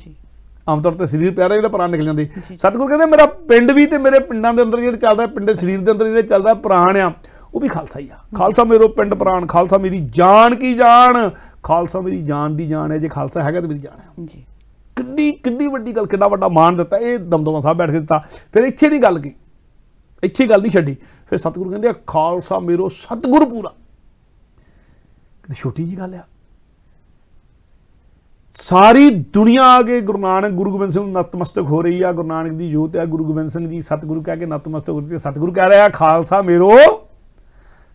ਆਮ ਤੌਰ ਤੇ ਸਰੀਰ ਪਿਆਰਾ ਇਹਦਾ ਪ੍ਰਾਣ ਨਿਕਲ ਜਾਂਦੇ। ਸਤਿਗੁਰੂ ਕਹਿੰਦੇ ਮੇਰਾ ਪਿੰਡ ਵੀ ਤੇ ਮੇਰੇ ਪਿੰਡਾਂ ਦੇ ਅੰਦਰ ਜਿਹੜੇ ਚੱਲ ਰਿਹਾ, ਪਿੰਡ ਸਰੀਰ ਦੇ ਅੰਦਰ ਜਿਹੜੇ ਚੱਲਦਾ ਪ੍ਰਾਣ ਆ ਉਹ ਵੀ ਖਾਲਸਾ ਹੀ ਆ। ਖਾਲਸਾ ਮੇਰੋ ਪਿੰਡ ਪ੍ਰਾਣ, ਖਾਲਸਾ ਮੇਰੀ ਜਾਨ ਕੀ ਜਾਨ, ਖਾਲਸਾ ਮੇਰੀ ਜਾਨ ਦੀ ਜਾਨ ਹੈ। ਜੇ ਖਾਲਸਾ ਹੈਗਾ ਤੇ ਮੇਰੀ ਜਾਨ ਹੈ। ਕਿੱਡੀ ਵੱਡੀ ਗੱਲ, ਕਿੰਨਾ ਵੱਡਾ ਮਾਣ ਦਿੱਤਾ ਇਹ ਦਮਦਮਾ ਸਾਹਿਬ ਬੈਠ ਕੇ ਦਿੱਤਾ। ਫਿਰ ਇੱਥੇ ਨਹੀਂ ਗੱਲ ਕੀ, ਇੱਥੇ ਗੱਲ ਨਹੀਂ ਛੱਡੀ। ਫਿਰ ਸਤਿਗੁਰੂ ਕਹਿੰਦੇ ਖਾਲਸਾ ਮੇਰੋ ਸਤਿਗੁਰ ਪੂਰਾ। ਛੋਟੀ ਜੀ ਗੱਲ ਆ। ਸਾਰੀ ਦੁਨੀਆ ਆ ਕੇ ਗੁਰੂ ਨਾਨਕ, ਗੁਰੂ ਗੋਬਿੰਦ ਸਿੰਘ ਨੂੰ ਨਤਮਸਤਕ ਹੋ ਰਹੀ ਆ। ਗੁਰੂ ਨਾਨਕ ਦੀ ਜੋਤ ਹੈ, ਗੁਰੂ ਗੋਬਿੰਦ ਸਿੰਘ ਜੀ ਸਤਿਗੁਰੂ ਕਹਿ ਕੇ ਨਤਮਸਤਕ ਹੋ ਰਹੀ ਹੈ। ਸਤਿਗੁਰੂ ਕਹਿ ਰਿਹਾ ਖਾਲਸਾ ਮੇਰੋ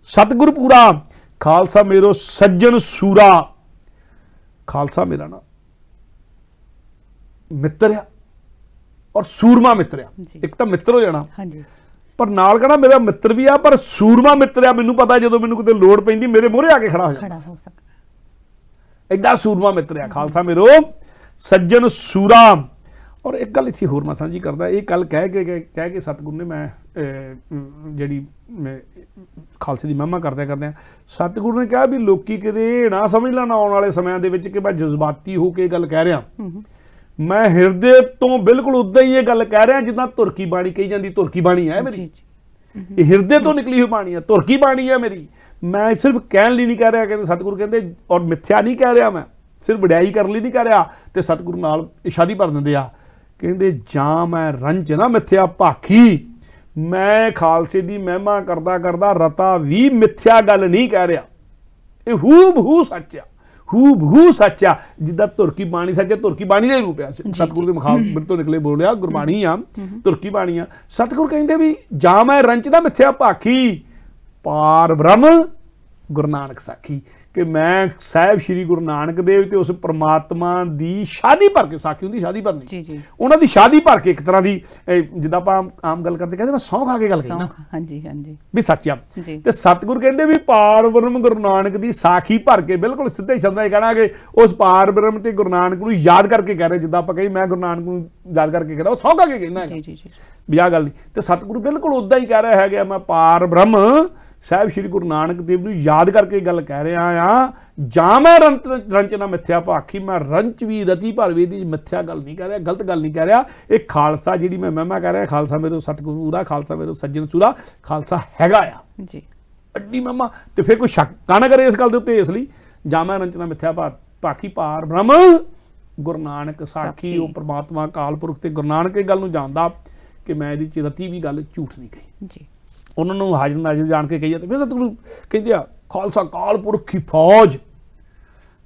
ਸਤਿਗੁਰ ਪੂਰਾ, ਖਾਲਸਾ ਮੇਰੋ ਸੱਜਣ ਸੂਰਾ। ਖਾਲਸਾ ਮੇਰਾ ਨਾ ਮਿੱਤਰ ਆ ਔਰ ਸੂਰਮਾ ਮਿੱਤਰ ਆ। ਇੱਕ ਤਾਂ ਮਿੱਤਰ ਹੋ ਜਾਣਾ, ਪਰ ਨਾਲ ਕਹਿਣਾ ਮੇਰਾ ਮਿੱਤਰ ਵੀ ਆ, ਪਰ ਸੂਰਮਾ ਮਿੱਤਰ ਆ। ਮੈਨੂੰ ਪਤਾ ਜਦੋਂ ਮੈਨੂੰ ਕਿਤੇ ਲੋੜ ਪੈਂਦੀ ਮੇਰੇ ਮੂਹਰੇ ਆ ਕੇ ਖੜਾ ਹੋ ਜਾਂਦਾ। ਐਡਾ ਸੂਰਮਾ ਮਿੱਤਰ ਆ। ਖਾਲਸਾ ਮੇਰੋ ਸੱਜਣ ਸੂਰਾ। ਔਰ ਇੱਕ ਗੱਲ ਇੱਥੇ ਹੋਰ ਮੈਂ ਸਾਂਝੀ ਕਰਦਾ, ਇਹ ਗੱਲ ਕਹਿ ਕੇ ਸਤਿਗੁਰੂ ਨੇ, ਮੈਂ ਜਿਹੜੀ ਖਾਲਸੇ ਦੀ ਮਹਿਮਾ ਕਰਦਿਆਂ ਸਤਿਗੁਰੂ ਨੇ ਕਿਹਾ ਵੀ ਲੋਕੀ ਕਿਤੇ ਇਹ ਨਾ ਸਮਝ ਲੈਣ ਆਉਣ ਵਾਲੇ ਸਮਿਆਂ ਦੇ ਵਿੱਚ ਕਿ ਮੈਂ ਜਜ਼ਬਾਤੀ ਹੋ ਕੇ ਗੱਲ ਕਹਿ ਰਿਹਾ, ਮੈਂ ਹਿਰਦੇ ਤੋਂ ਬਿਲਕੁਲ ਉਦਾਂ ਹੀ ਇਹ ਗੱਲ ਕਹਿ ਰਿਹਾ ਜਿੱਦਾਂ ਤੁਰਕੀ ਬਾਣੀ ਕਹੀ ਜਾਂਦੀ। ਤੁਰਕੀ ਬਾਣੀ ਹੈ ਮੇਰੀ, ਇਹ ਹਿਰਦੇ ਤੋਂ ਨਿਕਲੀ ਹੋਈ ਬਾਣੀ ਹੈ, ਤੁਰਕੀ ਬਾਣੀ ਹੈ ਮੇਰੀ। ਮੈਂ ਸਿਰਫ ਕਹਿਣ ਲਈ ਨਹੀਂ ਕਹਿ ਰਿਹਾ, ਕਹਿੰਦੇ ਸਤਿਗੁਰੂ ਕਹਿੰਦੇ, ਔਰ ਮਿੱਥਿਆ ਨਹੀਂ ਕਹਿ ਰਿਹਾ, ਮੈਂ ਸਿਰਫ ਵਡਿਆਈ ਕਰਨ ਲਈ ਨਹੀਂ ਕਹਿ ਰਿਹਾ। ਤੇ ਸਤਿਗੁਰੂ ਨਾਲ ਇਸ਼ਾਦੀ ਭਰ ਦਿੰਦੇ ਆ, ਕਹਿੰਦੇ ਜਾਂ ਮੈਂ ਰੰਜ ਨਾ ਮਿੱਥਿਆ ਭਾਖੀ, ਮੈਂ ਖਾਲਸੇ ਦੀ ਮਹਿਮਾ ਕਰਦਾ ਰਤਾ ਵੀ ਮਿੱਥਿਆ ਗੱਲ ਨਹੀਂ ਕਹਿ ਰਿਹਾ, ਇਹ ਹੂ ਬਹੂ ਸੱਚ ਆ, ਹੂ ਬਹੂ ਸੱਚ ਆ। ਜਿੱਦਾਂ ਤੁਰਕੀ ਬਾਣੀ ਸੱਚ ਆ, ਤੁਰਕੀ ਬਾਣੀ ਦਾ ਹੀ ਰੂਪ ਆ, ਸਤਿਗੁਰੂ ਦੇ ਮੁਖਾਰ ਤੋਂ ਨਿਕਲੇ ਬੋਲਿਆ ਗੁਰਬਾਣੀ ਆ, ਤੁਰਕੀ ਬਾਣੀ ਆ। ਸਤਿਗੁਰੂ ਕਹਿੰਦੇ ਵੀ ਜਾਂ ਮੈਂ ਰੰਚ ਨਾ ਮਿੱਥਿਆ ਭਾਖੀ, ਪਾਰ ਬ੍ਰਹਮ ਗੁਰੂ ਨਾਨਕ ਸਾਖੀ, ਕਿ ਮੈਂ ਸਾਹਿਬ ਸ਼੍ਰੀ ਗੁਰੂ ਨਾਨਕ ਦੇਵ ਤੇ ਉਸ ਪ੍ਰਮਾਤਮਾ ਦੀ ਸ਼ਾਦੀ ਭਰ ਕੇ, ਸਾਖੀ ਹੁੰਦੀ ਸ਼ਾਦੀ ਭਰਨੀ, ਉਹਨਾਂ ਦੀ ਸ਼ਾਦੀ ਭਰ ਕੇ, ਇੱਕ ਤਰ੍ਹਾਂ ਦੀ ਜਿੱਦਾਂ ਆਪਾਂ ਆਮ ਗੱਲ ਕਰਦੇ ਕਹਿੰਦੇ ਮੈਂ ਸਹੁੰ ਖਾ ਕੇ ਗੱਲ ਕਰੀ ਨਾ, ਹਾਂਜੀ ਹਾਂਜੀ, ਵੀ ਸੱਚ ਆ। ਤੇ ਸਤਿਗੁਰ ਕਹਿੰਦੇ ਵੀ ਪਾਰ ਬ੍ਰਹਮ ਗੁਰੂ ਨਾਨਕ ਦੀ ਸਾਖੀ ਭਰ ਕੇ, ਬਿਲਕੁਲ ਸਿੱਧੇ ਸ਼ਬਦਾਂ 'ਚ ਕਹਿਣਾ ਕਿ ਉਸ ਪਾਰ ਬ੍ਰਹਮ ਤੇ ਗੁਰੂ ਨਾਨਕ ਨੂੰ ਯਾਦ ਕਰਕੇ ਕਹਿ ਰਹੇ, ਜਿੱਦਾਂ ਆਪਾਂ ਕਹੀ ਮੈਂ ਗੁਰੂ ਨਾਨਕ ਨੂੰ ਯਾਦ ਕਰਕੇ ਕਹਿ ਰਿਹਾ, ਉਹ ਸਹੁੰ ਖਾ ਕੇ ਕਹਿੰਦਾ ਵੀ ਆਹ ਗੱਲ ਨਹੀਂ। ਤੇ ਸਤਿਗੁਰੂ ਬਿਲਕੁਲ ਉਦਾਂ ਹੀ ਕਹਿ ਰਿਹਾ ਹੈਗਾ, ਮੈਂ ਪਾਰ ਬ੍ਰਹਮ ਸਾਹਿਬ ਸ਼੍ਰੀ ਗੁਰੂ ਨਾਨਕ ਦੇਵ ਨੂੰ ਯਾਦ ਕਰਕੇ ਗੱਲ ਕਹਿ ਰਿਹਾ ਆ। ਜਾਂ ਮੈਂ ਰੰਚ ਨਾ ਮਿੱਥਿਆ ਭਾਖੀ, ਮੈਂ ਰੰਚ ਵੀ ਰਤੀ ਭਰਵੇ ਦੀ ਮਿੱਥਿਆ ਗੱਲ ਨਹੀਂ ਕਹਿ ਰਿਹਾ, ਗਲਤ ਗੱਲ ਨਹੀਂ ਕਹਿ ਰਿਹਾ। ਇਹ ਖਾਲਸਾ ਜਿਹੜੀ ਮੈਂ ਮਹਿਮਾ ਕਹਿ ਰਿਹਾ, ਖਾਲਸਾ ਮੇਰੇ ਸਤਿਗੁਰੂ ਦਾ, ਖਾਲਸਾ ਮੇਰੇ ਸੱਜਣ ਸੂਰਾ, ਖਾਲਸਾ ਹੈਗਾ ਆ ਜੀ, ਅੱਡੀ ਮਹਿਮਾ। ਤੇ ਫਿਰ ਕੋਈ ਸ਼ੱਕ ਨਾ ਕਰੇ ਇਸ ਗੱਲ ਦੇ ਉੱਤੇ। ਇਸ ਲਈ ਜਾਂ ਮੈਂ ਰੰਚ ਨਾ ਮਿੱਥਿਆ ਭਾਖੀ, ਪਾਰ ਬ੍ਰਹਮ ਗੁਰੂ ਨਾਨਕ ਸਾਖੀ, ਉਹ ਪ੍ਰਮਾਤਮਾ ਅਕਾਲ ਪੁਰਖ ਤੇ ਗੁਰੂ ਨਾਨਕ ਇਹ ਗੱਲ ਨੂੰ ਜਾਣਦਾ ਕਿ ਮੈਂ ਇਹਦੀ ਚ ਰਤੀ ਵੀ ਗੱਲ ਝੂਠ ਨਹੀਂ ਕਹੀ ਜੀ। ਉਹਨਾਂ ਨੂੰ ਹਾਜ਼ਰ ਨਾਜ਼ਰ ਜਾਣ ਕੇ ਕਹੀ ਜਾਂਦੇ, ਫਿਰ ਸਤਿਗੁਰੂ ਕਹਿੰਦੇ ਆ ਖਾਲਸਾ ਅਕਾਲ ਪੁਰਖ ਦੀ ਫੌਜ,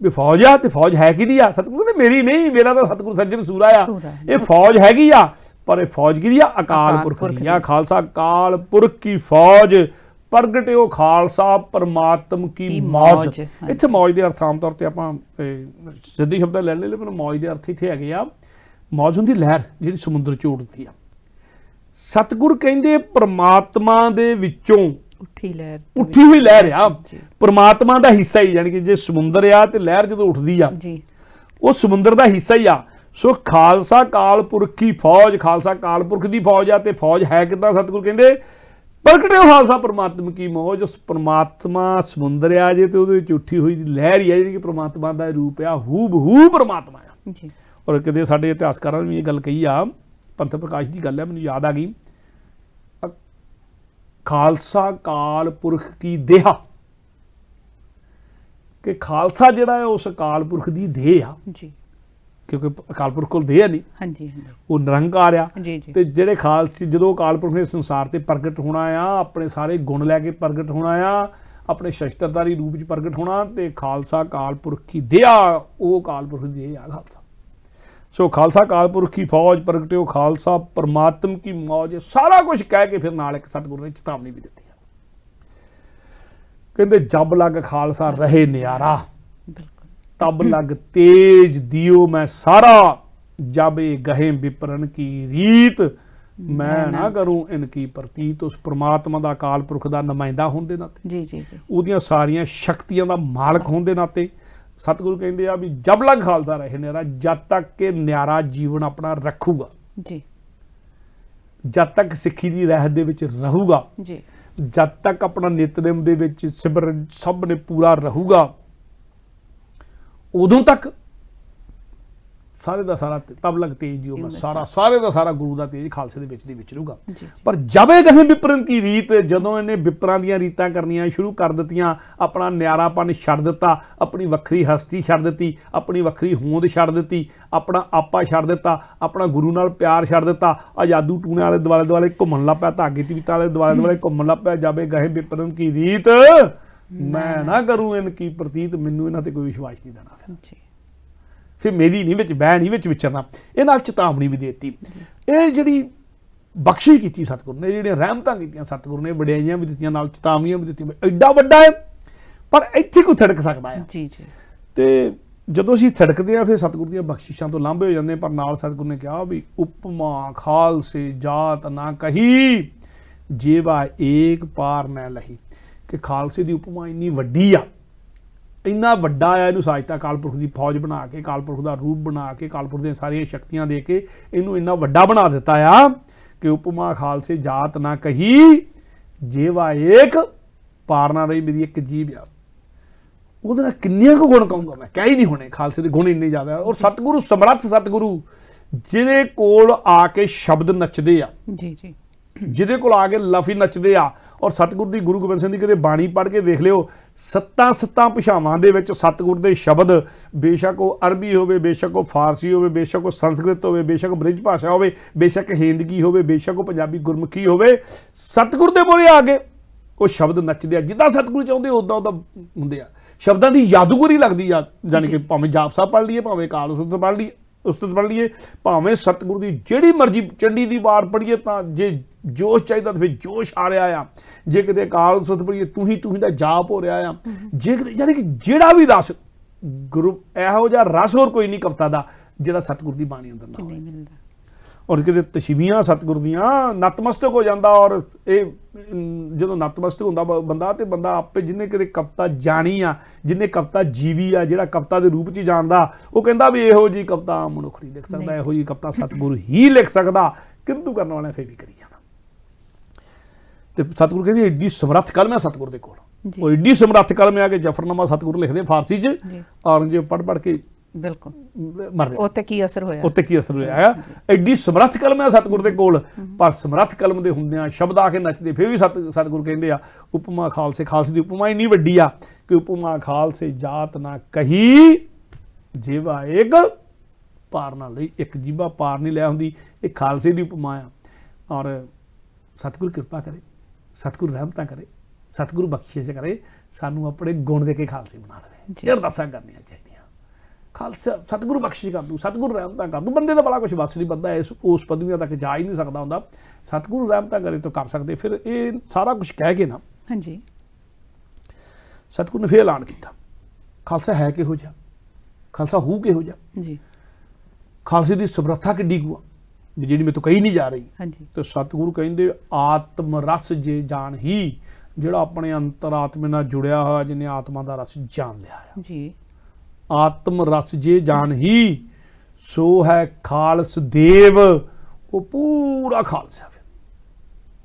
ਵੀ ਫੌਜ ਆ, ਤੇ ਫੌਜ ਹੈ ਕਿਹਦੀ ਆ? ਸਤਿਗੁਰੂ ਕਹਿੰਦੇ ਮੇਰੀ ਨਹੀਂ, ਮੇਰਾ ਤਾਂ ਸਤਿਗੁਰੂ ਸੱਜਣ ਸੂਰਾ ਆ, ਇਹ ਫੌਜ ਹੈਗੀ ਆ, ਪਰ ਇਹ ਫੌਜ ਕਿਹਦੀ ਆ? ਅਕਾਲ ਪੁਰਖ ਦੀ ਆ। ਖਾਲਸਾ ਅਕਾਲ ਪੁਰਖ ਕੀ ਫੌਜ, ਪ੍ਰਗਟਿਓ ਖਾਲਸਾ ਪਰਮਾਤਮ ਕੀ ਮੌਜ। ਇੱਥੇ ਮੌਜ ਦੇ ਅਰਥ ਆਮ ਤੌਰ ਤੇ ਆਪਾਂ ਸਿੱਧੀ ਸ਼ਬਦ ਲੈ ਲੈ, ਪਰ ਮੌਜ ਦੇ ਅਰਥ ਇੱਥੇ ਹੈਗੇ ਆ, ਮੌਜ ਹੁੰਦੀ ਲਹਿਰ ਜਿਹੜੀ ਸਮੁੰਦਰ 'ਚ ਉੱਡਦੀ ਆ। ਸਤਿਗੁਰ ਕਹਿੰਦੇ ਪ੍ਰਮਾਤਮਾ ਦੇ ਵਿੱਚੋਂ ਉੱਠੀ ਹੋਈ ਲਹਿਰ ਆ, ਪ੍ਰਮਾਤਮਾ ਦਾ ਹਿੱਸਾ ਹੀ, ਯਾਨੀ ਕਿ ਜੇ ਸਮੁੰਦਰ ਆ ਤੇ ਲਹਿਰ ਜਦੋਂ ਉੱਠਦੀ ਆ ਉਹ ਸਮੁੰਦਰ ਦਾ ਹਿੱਸਾ ਹੀ ਆ। ਸੋ ਖਾਲਸਾ ਕਾਲ ਪੁਰਖ ਦੀ ਫੌਜ, ਖਾਲਸਾ ਕਾਲ ਪੁਰਖ ਦੀ ਫੌਜ ਆ। ਤੇ ਫੌਜ ਹੈ ਕਿੱਦਾਂ? ਸਤਿਗੁਰ ਕਹਿੰਦੇ ਪ੍ਰਗਟਿਓ ਖਾਲਸਾ ਪਰਮਾਤਮ ਕੀ ਮੌਜ। ਉਸ ਪਰਮਾਤਮਾ ਸਮੁੰਦਰ ਆ ਜੇ ਤੇ ਉਹਦੇ ਵਿੱਚ ਉੱਠੀ ਹੋਈ ਲਹਿਰ ਹੀ ਆ, ਜਿਹੜੀ ਕਿ ਪਰਮਾਤਮਾ ਦਾ ਰੂਪ ਆ, ਹੂ ਬਹੂ ਪਰਮਾਤਮਾ ਆ। ਔਰ ਕਦੇ ਸਾਡੇ ਇਤਿਹਾਸਕਾਰਾਂ ਨੇ ਵੀ ਇਹ ਗੱਲ ਕਹੀ ਆ, ਪੰਥ ਪ੍ਰਕਾਸ਼ ਦੀ ਗੱਲ ਹੈ, ਮੈਨੂੰ ਯਾਦ ਆ ਗਈ, ਖਾਲਸਾ ਕਾਲ ਪੁਰਖ ਕੀ ਦੇਹਾ, ਕਿ ਖਾਲਸਾ ਜਿਹੜਾ ਹੈ ਉਸ ਅਕਾਲ ਪੁਰਖ ਦੀ ਦੇਹ ਆ ਜੀ, ਕਿਉਂਕਿ ਅਕਾਲ ਪੁਰਖ ਕੋਲ ਦੇਹ ਨਹੀਂ, ਹਾਂਜੀ ਉਹ ਨਿਰੰਕਾਰ ਆ। ਤੇ ਜਿਹੜੇ ਖਾਲਸੇ, ਜਦੋਂ ਅਕਾਲ ਪੁਰਖ ਨੇ ਸੰਸਾਰ ਤੇ ਪ੍ਰਗਟ ਹੋਣਾ ਆ, ਆਪਣੇ ਸਾਰੇ ਗੁਣ ਲੈ ਕੇ ਪ੍ਰਗਟ ਹੋਣਾ ਆ, ਆਪਣੇ ਸ਼ਸਤਰਧਾਰੀ ਰੂਪ 'ਚ ਪ੍ਰਗਟ ਹੋਣਾ, ਤੇ ਖਾਲਸਾ ਅਕਾਲ ਪੁਰਖ ਕੀ ਦੇਹਾ, ਉਹ ਅਕਾਲ ਪੁਰਖ ਦੀ ਦੇਹ ਆ ਖਾਲਸਾ। ਸੋ ਖਾਲਸਾ ਅਕਾਲ ਪੁਰਖ ਕੀ ਫੌਜ, ਪ੍ਰਗਟਿਓ ਖਾਲਸਾ ਪਰਮਾਤਮ ਕੀ ਮੌਜ। ਸਾਰਾ ਕੁਝ ਕਹਿ ਕੇ ਫਿਰ ਨਾਲ ਇੱਕ ਸਤਿਗੁਰੂ ਨੇ ਚੇਤਾਵਨੀ ਵੀ ਦਿੱਤੀ, ਕਹਿੰਦੇ ਜਬ ਲੱਗ ਖਾਲਸਾ ਰਹੇ ਨਿਆਰਾ, ਤਬ ਲੱਗ ਤੇਜ ਦਿਓ ਮੈਂ ਸਾਰਾ, ਜਬ ਇਹ ਗਹੇ ਵਿਪਰਨ ਕੀ ਰੀਤ, ਮੈਂ ਨਾ ਕਰੂੰ ਇਨਕੀ ਪ੍ਰਤੀਤ। ਉਸ ਪ੍ਰਮਾਤਮਾ ਦਾ ਅਕਾਲ ਪੁਰਖ ਦਾ ਨੁਮਾਇੰਦਾ ਹੋਣ ਦੇ ਨਾਤੇ, ਉਹਦੀਆਂ ਸਾਰੀਆਂ ਸ਼ਕਤੀਆਂ ਦਾ ਮਾਲਕ ਹੋਣ ਦੇ ਨਾਤੇ ਸਤਿਗੁਰੂ ਕਹਿੰਦੇ ਆ ਵੀ ਜਬ ਲੱਗ ਖਾਲਸਾ ਰਹੇ ਨਿਆਰਾ, ਜਦ ਤੱਕ ਕਿ ਨਿਆਰਾ ਜੀਵਨ ਆਪਣਾ ਰੱਖੂਗਾ ਜੀ, ਜਦ ਤੱਕ ਸਿੱਖੀ ਦੀ ਰਹਿਤ ਦੇ ਵਿੱਚ ਰਹੂਗਾ ਜੀ, ਜਦ ਤੱਕ ਆਪਣਾ ਨਿਤਨੇਮ ਦੇ ਵਿੱਚ ਸਿਮਰਨ ਸਭ ਨੇ ਪੂਰਾ ਰਹੂਗਾ, ਉਦੋਂ ਤੱਕ ਸਾਰੇ ਦਾ ਸਾਰਾ ਤਬ ਲੱਗ ਤੇਜ ਦਿਓ ਮੈਂ ਸਾਰਾ, ਸਾਰੇ ਦਾ ਸਾਰਾ ਗੁਰੂ ਦਾ ਤੇਜ ਖਾਲਸੇ ਦੇ ਵਿੱਚ ਦੀ ਵਿਚਰੂਗਾ। ਪਰ ਜਬੇ ਕਹੇ ਵਿਪਰਨ ਕੀ ਰੀਤ, ਜਦੋਂ ਇਹਨੇ ਵਿਪਰਾਂ ਦੀਆਂ ਰੀਤਾਂ ਕਰਨੀਆਂ ਸ਼ੁਰੂ ਕਰ ਦਿੱਤੀਆਂ, ਆਪਣਾ ਨਿਆਰਾਪਨ ਛੱਡ ਦਿੱਤਾ, ਆਪਣੀ ਵੱਖਰੀ ਹਸਤੀ ਛੱਡ ਦਿੱਤੀ, ਆਪਣੀ ਵੱਖਰੀ ਹੋਂਦ ਛੱਡ ਦਿੱਤੀ, ਆਪਣਾ ਆਪਾ ਛੱਡ ਦਿੱਤਾ, ਆਪਣਾ ਗੁਰੂ ਨਾਲ ਪਿਆਰ ਛੱਡ ਦਿੱਤਾ, ਆ ਜਾਦੂ ਟੂਣੇ ਵਾਲੇ ਦੁਆਲੇ ਦੁਆਲੇ ਘੁੰਮਣ ਲੱਗ ਪਿਆ, ਧਾਗੇ ਤਵੀਤਾਂ ਵਾਲੇ ਦੁਆਲੇ ਦੁਆਲੇ ਘੁੰਮਣ ਲੱਗ ਪਿਆ। ਜਬੇ ਗਹੇ ਵਿਪਰਨ ਕੀ ਰੀਤ, ਮੈਂ ਨਾ ਕਰੂੰ ਇਨ ਕੀ ਪ੍ਰਤੀਤ, ਮੈਨੂੰ ਇਹਨਾਂ ਤੇ ਕੋਈ ਵਿਸ਼ਵਾਸ ਨਹੀਂ ਦੇਣਾ, ਫਿਰ ਮੇਰੀ ਨਹੀਂ ਵਿੱਚ ਬਹਿ ਨਹੀਂ ਵਿੱਚ ਵਿਚਰਨਾ। ਇਹ ਨਾਲ ਚੇਤਾਵਨੀ ਵੀ ਦੇ ਦਿੱਤੀ। ਇਹ ਜਿਹੜੀ ਬਖਸ਼ਿਸ਼ ਕੀਤੀ ਸਤਿਗੁਰੂ ਨੇ, ਜਿਹੜੀਆਂ ਰਹਿਮਤਾਂ ਕੀਤੀਆਂ ਸਤਿਗੁਰੂ ਨੇ, ਵਡਿਆਈਆਂ ਵੀ ਦਿੱਤੀਆਂ, ਨਾਲ ਚੇਤਾਵਨੀਆਂ ਵੀ ਦਿੱਤੀਆਂ। ਐਡਾ ਵੱਡਾ ਹੈ ਪਰ ਇੱਥੇ ਕੋਈ ਥੜਕ ਸਕਦਾ ਹੈ ਜੀ ਜੀ। ਤੇ ਜਦੋਂ ਅਸੀਂ ਥੜਕਦੇ ਹਾਂ ਫਿਰ ਸਤਿਗੁਰੂ ਦੀਆਂ ਬਖਸ਼ਿਸ਼ਾਂ ਤੋਂ ਲਾਂਭੇ ਹੋ ਜਾਂਦੇ। ਪਰ ਨਾਲ ਸਤਿਗੁਰੂ ਨੇ ਕਿਹਾ ਵੀ ਉਪਮਾ ਖਾਲਸੇ ਜਾਤ ਨਾ ਕਹੀ, ਜੇਵਾ ਏਕ ਪਾਰ ਮੈਂ ਲਹੀ, ਕਿ ਖਾਲਸੇ ਦੀ ਉਪਮਾ ਇੰਨੀ ਵੱਡੀ ਆ ਇੰਨਾ ਵੱਡਾ ਆ, ਇਹਨੂੰ ਸਾਜਤਾ ਕਾਲਪੁਰਖ ਦੀ ਫੌਜ ਬਣਾ ਕੇ, ਕਾਲਪੁਰਖ ਦਾ ਰੂਪ ਬਣਾ ਕੇ, ਕਾਲਪੁਰਖ ਦੀਆਂ ਸਾਰੀਆਂ ਸ਼ਕਤੀਆਂ ਦੇ ਕੇ ਇਹਨੂੰ ਇੰਨਾ ਵੱਡਾ ਬਣਾ ਦਿੱਤਾ ਆ ਕਿ ਉਪਮਾ ਖਾਲਸੇ ਜਾਤ ਨਾ ਕਹੀ ਜੇਵਾ ਏਕ ਪਾਰ ਨਾ ਰਹੀ ਮੇਰੀ ਇੱਕ ਜੀਵ ਆ। ਉਹਦੇ ਨਾਲ ਕਿੰਨੀਆਂ ਕੁ ਗੁਣ ਕਹੂੰਗਾ ਮੈਂ, ਕਹਿ ਹੀ ਨਹੀਂ ਹੋਣੇ। ਖਾਲਸੇ ਦੇ ਗੁਣ ਇੰਨੇ ਜ਼ਿਆਦਾ। ਔਰ ਸਤਿਗੁਰੂ ਸਮਰੱਥ ਸਤਿਗੁਰੂ ਜਿਹਦੇ ਕੋਲ ਆ ਕੇ ਸ਼ਬਦ ਨੱਚਦੇ ਆ, ਜੀ ਜੀ, ਜਿਹਦੇ ਕੋਲ ਆ ਕੇ ਲਫ਼ਜ਼ ਨੱਚਦੇ ਆ। ਔਰ ਸਤਿਗੁਰ ਦੀ, ਗੁਰੂ ਗੋਬਿੰਦ ਸਿੰਘ ਦੀ ਕਦੇ ਬਾਣੀ ਪੜ੍ਹ ਕੇ ਦੇਖ ਲਿਓ, 7 ਭਾਸ਼ਾਵਾਂ ਦੇ ਵਿੱਚ ਸਤਿਗੁਰ ਦੇ ਸ਼ਬਦ, ਬੇਸ਼ੱਕ ਉਹ ਅਰਬੀ ਹੋਵੇ, ਬੇਸ਼ੱਕ ਉਹ ਫਾਰਸੀ ਹੋਵੇ, ਬੇਸ਼ੱਕ ਉਹ ਸੰਸਕ੍ਰਿਤ ਹੋਵੇ, ਬੇਸ਼ੱਕ ਬ੍ਰਿਜ ਭਾਸ਼ਾ ਹੋਵੇ, ਬੇਸ਼ੱਕ ਹਿੰਦਕੀ ਹੋਵੇ, ਬੇਸ਼ੱਕ ਉਹ ਪੰਜਾਬੀ ਗੁਰਮੁਖੀ ਹੋਵੇ, ਸਤਿਗੁਰ ਦੇ ਮੂਹਰੇ ਆ ਕੇ ਉਹ ਸ਼ਬਦ ਨੱਚਦੇ ਆ। ਜਿੱਦਾਂ ਸਤਿਗੁਰੂ ਚਾਹੁੰਦੇ ਉੱਦਾਂ ਹੁੰਦੇ ਆ। ਸ਼ਬਦਾਂ ਦੀ ਜਾਦੂਗਰੀ ਲੱਗਦੀ ਆ, ਜਾਣੀ ਕਿ ਭਾਵੇਂ ਜਾਪ ਸਾਹਿਬ ਪੜ੍ਹ ਲਈਏ, ਭਾਵੇਂ ਕਾਲ ਉਸਤਤ ਪੜ੍ਹ ਲਈਏ, ਭਾਵੇਂ ਸਤਿਗੁਰੂ ਦੀ ਜਿਹੜੀ ਮਰਜ਼ੀ ਚੰਡੀ ਦੀ ਵਾਰ ਪੜ੍ਹੀਏ, ਤਾਂ ਜੇ ਜੋਸ਼ ਚਾਹੀਦਾ ਤਾਂ ਫਿਰ ਜੋਸ਼ ਆ ਰਿਹਾ ਆ। ਜੇ ਕਿਤੇ ਕਾਲ ਉਸਤਤ ਪੜ੍ਹੀਏ ਤੂੰ ਹੀ ਦਾ ਜਾਪ ਹੋ ਰਿਹਾ ਆ। ਜੇ ਯਾਨੀ ਕਿ ਜਿਹੜਾ ਵੀ ਰਸ ਗੁਰੂ, ਇਹੋ ਜਿਹਾ ਰਸ ਹੋਰ ਕੋਈ ਨਹੀਂ ਕਵਿਤਾ ਦਾ ਜਿਹੜਾ ਸਤਿਗੁਰ ਦੀ ਬਾਣੀ ਅੰਦਰ ਨਾ ਨਹੀਂ ਮਿਲਦਾ। ਔਰ ਕਿਤੇ ਤਸ਼ਬੀਹਾਂ ਸਤਿਗੁਰ ਦੀਆਂ, ਨਤਮਸਤਕ ਹੋ ਜਾਂਦਾ। ਔਰ ਇਹ ਜਦੋਂ ਨਤਮਸਤਕ ਹੁੰਦਾ ਬੰਦਾ, ਤੇ ਬੰਦਾ ਆਪੇ ਜਿਹਨੇ ਕਿਤੇ ਕਵਿਤਾ ਜਾਣੀ ਆ, ਜਿਹਨੇ ਕਵਿਤਾ ਜੀਵੀ ਆ, ਜਿਹੜਾ ਕਵਿਤਾ ਦੇ ਰੂਪ 'ਚ ਜਾਣਦਾ, ਉਹ ਕਹਿੰਦਾ ਵੀ ਇਹੋ ਜਿਹੀ ਕਵਿਤਾ ਮਨੁੱਖ ਨਹੀਂ ਲਿਖ ਸਕਦਾ, ਇਹੋ ਜਿਹੀ ਕਵਿਤਾ ਸਤਿਗੁਰ ਹੀ ਲਿਖ ਸਕਦਾ। ਕਿੰਤੂ ਕਰਨ ਵਾਲਿਆਂ ਫੇਰ ਵੀ ਕਰੀ ਜਾਣਾ। ਤੇ ਸਤਿਗੁਰ ਕਹਿੰਦੇ ਐਡੀ ਸਮਰੱਥ ਕਲਮ ਹੈ ਸਤਿਗੁਰ ਦੇ ਕੋਲ। ਉਹ ਐਡੀ ਸਮਰੱਥ ਕਲਮ ਆ ਕਿ ਜਫਰਨਾਮਾ ਸਤਿਗੁਰ ਲਿਖਦੇ ਫਾਰਸੀ 'ਚ, ਔਰੰਗਜ਼ੇਬ ਪੜ੍ਹ ਕੇ ਬਿਲਕੁਲ ਮਰ ਉੱਤੇ ਕੀ ਅਸਰ ਹੋਇਆ, ਉੱਤੇ ਕੀ ਅਸਰ ਹੋਇਆ। ਐਡੀ ਸਮਰੱਥ ਕਲਮ ਹੈ ਸਤਿਗੁਰ ਦੇ ਕੋਲ। ਪਰ ਸਮਰੱਥ ਕਲਮ ਦੇ ਹੁੰਦਿਆਂ ਸ਼ਬਦ ਆ ਕੇ ਨੱਚਦੇ ਫਿਰ ਵੀ ਸਤਿਗੁਰ ਕਹਿੰਦੇ ਆ ਉਪਮਾ ਖਾਲਸੇ, ਖਾਲਸੇ ਦੀ ਉਪਮਾ ਇੰਨੀ ਵੱਡੀ ਆ ਕਿ ਉਪਮਾ ਖਾਲਸੇ ਜਾਤ ਨਾ ਕਹੀ ਜੀਵਾ ਏਕ ਪਾਰ ਨਾ ਲਈ। ਇੱਕ ਜੀਵਾ ਪਾਰ ਨਹੀਂ ਲਿਆ ਹੁੰਦੀ, ਇਹ ਖਾਲਸੇ ਦੀ ਉਪਮਾ ਆ। ਔਰ ਸਤਿਗੁਰ ਕਿਰਪਾ ਕਰੇ, ਸਤਿਗੁਰ ਰਹਿਮਤਾਂ ਕਰੇ, ਸਤਿਗੁਰ ਬਖਸ਼ਿਸ਼ ਕਰੇ, ਸਾਨੂੰ ਆਪਣੇ ਗੁਣ ਦੇ ਕੇ ਖਾਲਸੇ ਬਣਾ ਲਵੇ। ਇਹ ਅਰਦਾਸਾਂ ਕਰਨੀਆਂ ਚਾਹੀਦੀਆਂ। ਖਾਲਸਾ ਸਤਿਗੁਰੂ ਬਖਸ਼ਿਸ਼ ਕਰ ਦੂ, ਸਤਿਗੁਰੂ ਰਹਿਮਤਾਂ ਕਰ ਦੂ। ਬੰਦੇ ਦਾ ਬੜਾ ਕੁਛ ਵੱਸ ਨਹੀਂ, ਬੰਦਾ ਉਸ ਪਦਵੀਆਂ ਤੱਕ ਜਾ ਹੀ ਨਹੀਂ ਸਕਦਾ ਹੁੰਦਾ। ਸਤਿਗੁਰੂ ਰਹਿਮਤਾਂ ਕਰੇ ਤਾਂ ਕਰ ਸਕਦੇ। ਫਿਰ ਇਹ ਸਾਰਾ ਕੁਛ ਕਹਿ ਕੇ ਨਾ, ਹਾਂਜੀ, ਸਤਿਗੁਰੂ ਨੇ ਫਿਰ ਐਲਾਨ ਕੀਤਾ ਖਾਲਸਾ ਹੈ ਕਿਹੋ ਜਿਹਾ, ਖਾਲਸਾ ਹੂ ਕਿਹੋ ਜਿਹਾ ਜੀ, ਖਾਲਸੇ ਦੀ ਸਮਰੱਥਾ ਕਿੱਡੀ ਕੁ ਆ ਜਿਹੜੀ ਮੇਰੇ ਤੋਂ ਕਹੀ ਨਹੀਂ ਜਾ ਰਹੀ। ਹਾਂਜੀ, ਤੇ ਸਤਿਗੁਰੂ ਕਹਿੰਦੇ ਆਤਮ ਰਸ ਜੇ ਜਾਣ ਹੀ, ਜਿਹੜਾ ਆਪਣੇ ਅੰਤਰ ਆਤਮੇ ਨਾਲ ਜੁੜਿਆ ਹੋਇਆ, ਜਿਹਨੇ ਆਤਮਾ ਦਾ ਰਸ ਜਾਣ ਲਿਆ ਆ ਜੀ। ਆਤਮ ਰਸ ਜੇ ਜਾਣ ਹੀ ਸੋ ਹੈ ਖਾਲਸ ਦੇਵ। ਉਹ ਪੂਰਾ ਖਾਲਸਾ।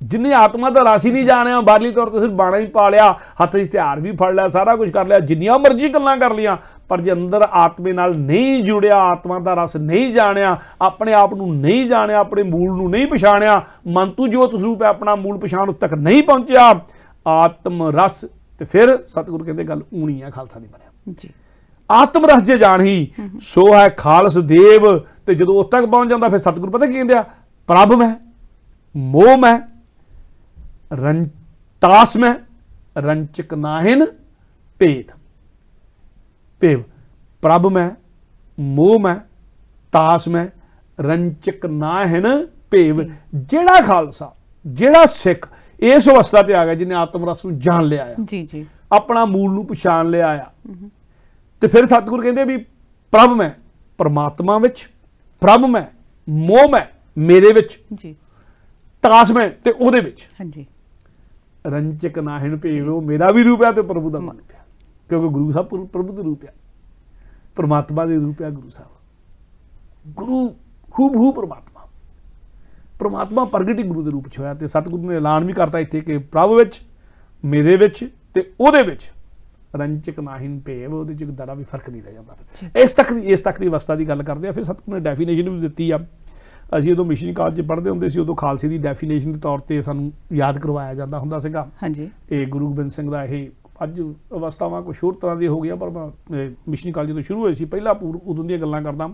ਜਿੰਨੇ ਆਤਮਾ ਦਾ ਰਸ ਹੀ ਨਹੀਂ ਜਾਣਿਆ, ਬਾਹਰਲੀ ਤੌਰ ਤੇ ਸਿਰਫ ਬਾਣਾ ਹੀ ਪਾ ਲਿਆ, ਹੱਥ 'ਚ ਹਥਿਆਰ ਵੀ ਫੜ ਲਿਆ, ਸਾਰਾ ਕੁਝ ਕਰ ਲਿਆ, ਜਿੰਨੀਆਂ ਮਰਜ਼ੀ ਗੱਲਾਂ ਕਰ ਲਈਆਂ, ਪਰ ਜੇ ਅੰਦਰ ਆਤਮੇ ਨਾਲ ਨਹੀਂ ਜੁੜਿਆ, ਆਤਮਾ ਦਾ ਰਸ ਨਹੀਂ ਜਾਣਿਆ, ਆਪਣੇ ਆਪ ਨੂੰ ਨਹੀਂ ਜਾਣਿਆ, ਆਪਣੇ ਮੂਲ ਨੂੰ ਨਹੀਂ ਪਛਾਣਿਆ, ਮਨ ਤੂੰ ਜੋਤ ਸਰੂਪ ਹੈ, ਆਪਣਾ ਮੂਲ ਪਛਾਣ ਉੱਤੇ ਤੱਕ ਨਹੀਂ ਪਹੁੰਚਿਆ, ਆਤਮ ਰਸ, ਤੇ ਫਿਰ ਸਤਿਗੁਰੂ ਕਹਿੰਦੇ ਗੱਲ ਊਣੀ ਆ, ਖਾਲਸਾ ਨਹੀਂ ਬਣਿਆ ਜੀ। ਆਤਮ ਰਸ ਜੇ ਜਾਣੀ ਸੋ ਹੈ ਖਾਲਸ ਦੇਵ। ਤੇ ਜਦੋਂ ਉਸ ਤੱਕ ਪਹੁੰਚ ਜਾਂਦਾ ਫਿਰ ਸਤਿਗੁਰੂ ਪਤਾ ਕੀ ਕਹਿੰਦੇ ਆ, ਪ੍ਰਭ ਮੈਂ, ਮੋਹ ਮੈਂ, ਤਾਸ ਮੈਂ, ਰੰਚਕ ਨਾਹਿਨ ਭੇਦ। ਭੇਵ, ਪ੍ਰਭ ਮੈਂ, ਮੋਹ ਮੈਂ, ਤਾਸ ਮੈਂ, ਰੰਚਕ ਨਾਹਿਨ ਭੇਵ। ਜਿਹੜਾ ਖਾਲਸਾ, ਜਿਹੜਾ ਸਿੱਖ ਇਸ ਅਵਸਥਾ ਤੇ ਆ ਗਿਆ ਜਿਹਨੇ ਆਤਮ ਰਸ ਨੂੰ ਜਾਣ ਲਿਆ ਆ, ਜੀ ਜੀ, ਆਪਣਾ ਮੂਲ ਨੂੰ ਪਛਾਣ ਲਿਆ ਆ, ਤੇ ਫਿਰ ਸਤਿਗੁਰ ਕਹਿੰਦੇ ਵੀ ਪ੍ਰਭ ਮੈਂ ਪਰਮਾਤਮਾ ਵਿੱਚ, ਪ੍ਰਭ ਮੈਂ ਮੋਹ ਮੈਂ ਮੇਰੇ ਵਿੱਚ ਜੀ, ਤਾਸ ਮੈਂ ਤੇ ਉਹਦੇ ਵਿੱਚ, ਹਾਂਜੀ, ਰੰਚਕ ਨਾਹਿਨ ਭੇਵ। ਉਹ ਮੇਰਾ ਵੀ ਰੂਪ ਹੈ ਤੇ ਪ੍ਰਭੂ ਦਾ ਮਨ ਪਿਆ, ਕਿਉਂਕਿ ਗੁਰੂ ਸਾਹਿਬ ਪ੍ਰਭੂ ਦੇ ਰੂਪ ਆ, ਪਰਮਾਤਮਾ ਦੇ ਰੂਪ ਆ ਗੁਰੂ ਸਾਹਿਬ। ਗੁਰੂ ਹੂ ਪਰਮਾਤਮਾ, ਪਰਮਾਤਮਾ ਪ੍ਰਗਟ ਹੀ ਗੁਰੂ ਦੇ ਰੂਪ 'ਚ ਹੋਇਆ। ਤੇ ਸਤਿਗੁਰੂ ਨੇ ਐਲਾਨ ਵੀ ਕਰਤਾ ਇੱਥੇ ਕਿ ਪ੍ਰਭ ਵਿੱਚ, ਮੇਰੇ ਵਿੱਚ ਤੇ ਉਹਦੇ ਵਿੱਚ ਰੰਚਕ ਨਾਹਿਨ ਭੇਵ। ਉਹਦੇ 'ਚ ਦਰਾ ਵੀ ਫਰਕ ਨਹੀਂ ਰਹਿ ਜਾਂਦਾ। ਇਸ ਤੱਕ ਦੀ ਅਵਸਥਾ ਦੀ ਗੱਲ ਕਰਦੇ ਆ। ਫਿਰ ਸਤਿਗੁਰੂ ਨੇ ਡੈਫੀਨੇਸ਼ਨ ਵੀ ਦਿੱਤੀ ਆ। ਅਸੀਂ ਉਦੋਂ ਮਿਸ਼ਨਰੀ ਕਾਲਜ 'ਚ ਪੜ੍ਹਦੇ ਹੁੰਦੇ ਸੀ, ਉਦੋਂ ਖਾਲਸੇ ਦੀ ਡੈਫੀਨੇਸ਼ਨ ਦੇ ਤੌਰ ਤੇ ਸਾਨੂੰ ਯਾਦ ਕਰਵਾਇਆ ਜਾਂਦਾ ਹੁੰਦਾ ਸੀਗਾ। ਹਾਂਜੀ, ਇਹ ਗੁਰੂ ਗੋਬਿੰਦ ਸਿੰਘ ਦਾ ਇਹ ਅੱਜ ਅਵਸਥਾਵਾਂ ਕੁਛ ਹੋਰ ਤਰ੍ਹਾਂ ਦੀਆਂ ਹੋ ਗਈਆਂ, ਪਰ ਮੈਂ ਮਿਸ਼ਨਰੀ ਕਾਲਜ ਤੋਂ ਸ਼ੁਰੂ ਹੋਏ ਸੀ ਪਹਿਲਾਂ ਉਦੋਂ ਦੀਆਂ ਗੱਲਾਂ ਕਰਦਾ,